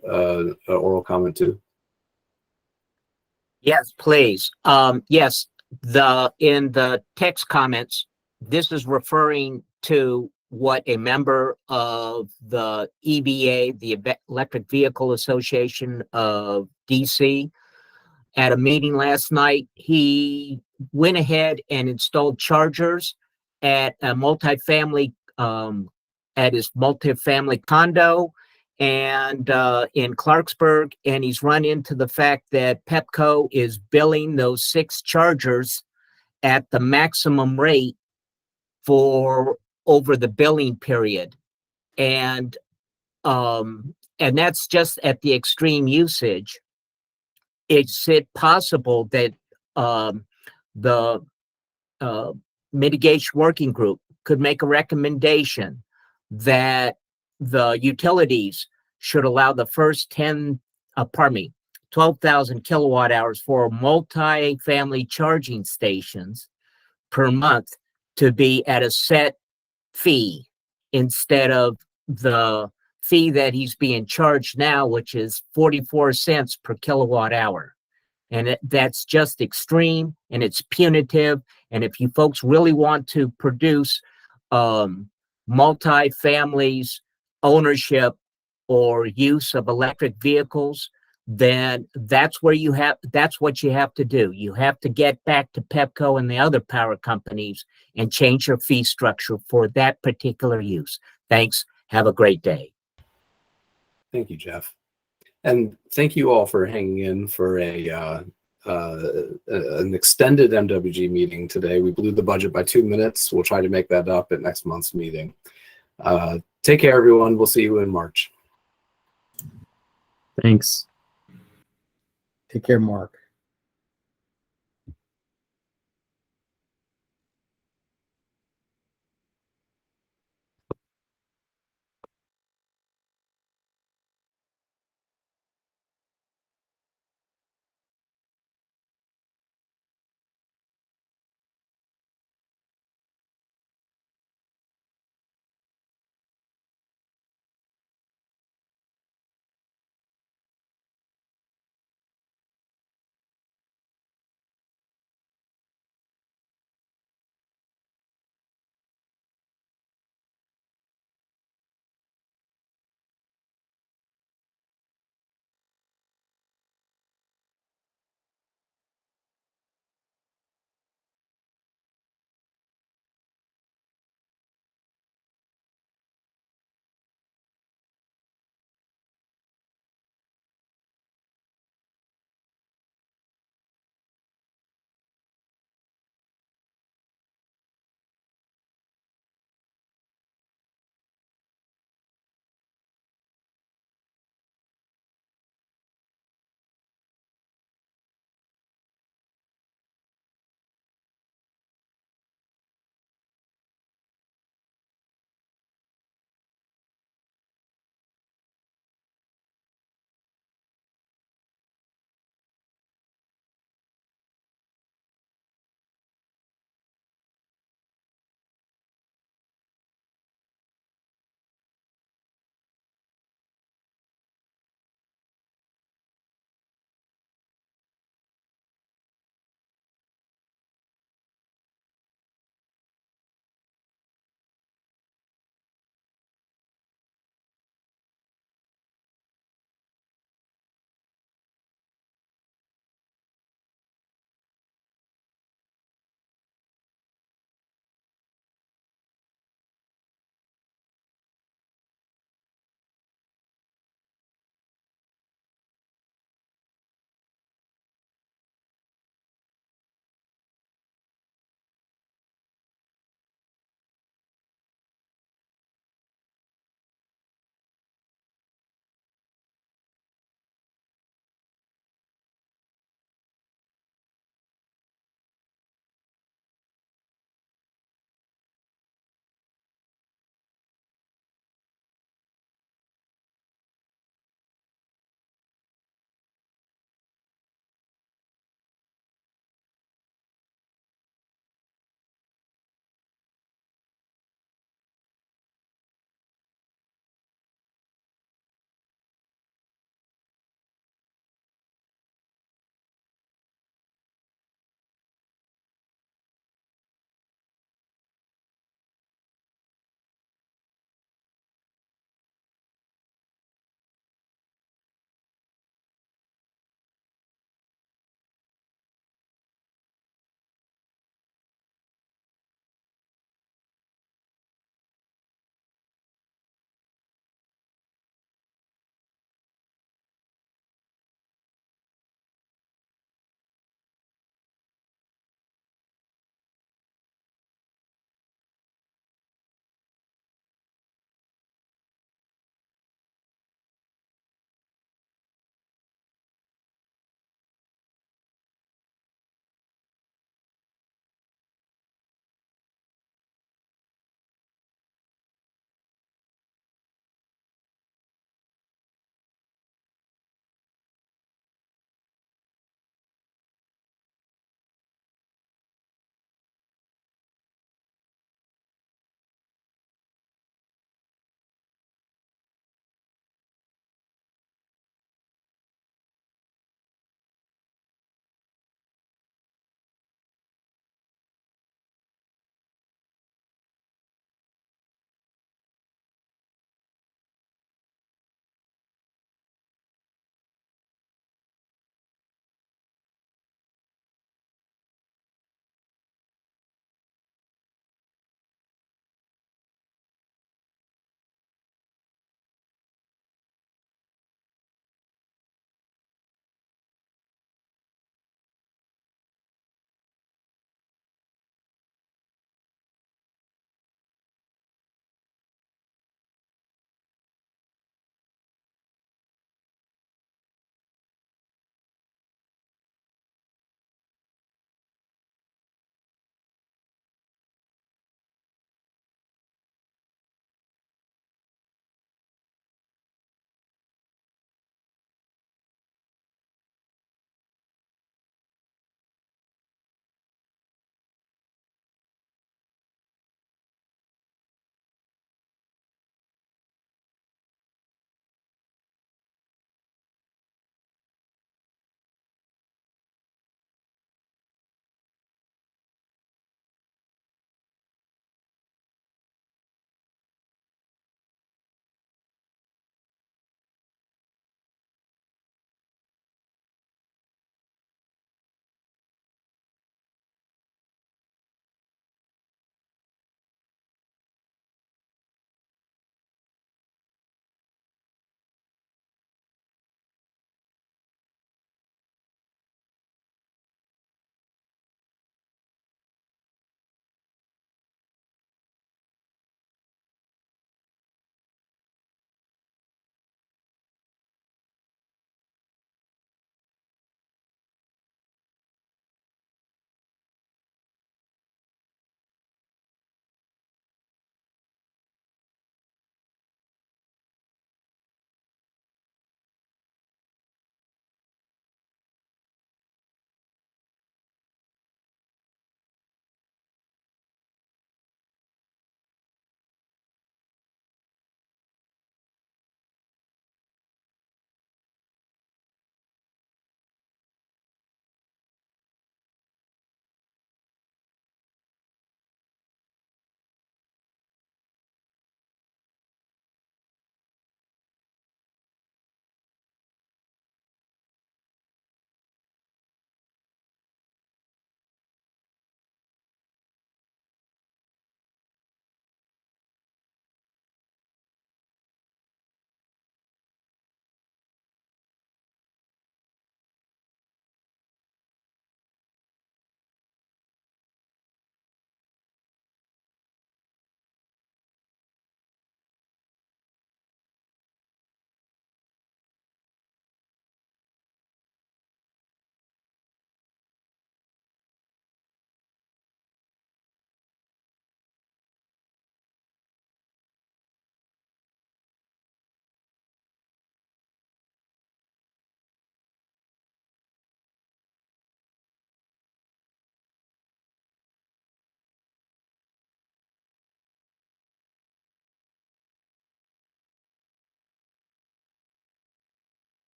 oral comment too? Yes, please. Yes, in the text comments, this is referring to what a member of the EVA, the Electric Vehicle Association of DC, at a meeting last night, he went ahead and installed chargers at a multifamily, at his multifamily condo and in Clarksburg, and he's run into the fact that Pepco is billing those 6 chargers at the maximum rate for over the billing period, and that's just at the extreme usage. Is it possible that the Mitigation Working Group could make a recommendation that the utilities should allow the first 12,000 kilowatt hours for multi-family charging stations per month to be at a set fee instead of the fee that he's being charged now, which is 44 cents per kilowatt hour. And that's just extreme and it's punitive. And if you folks really want to produce multi-families ownership or use of electric vehicles, then that's what you have to do. You have to get back to Pepco and the other power companies and change your fee structure for that particular use. Thanks. Have a great day. Thank you, Jeff. And thank you all for hanging in for an extended MWG meeting today. We blew the budget by 2 minutes. We'll try to make that up at next month's meeting. Take care, everyone. We'll see you in March. Thanks. Take care, Mark.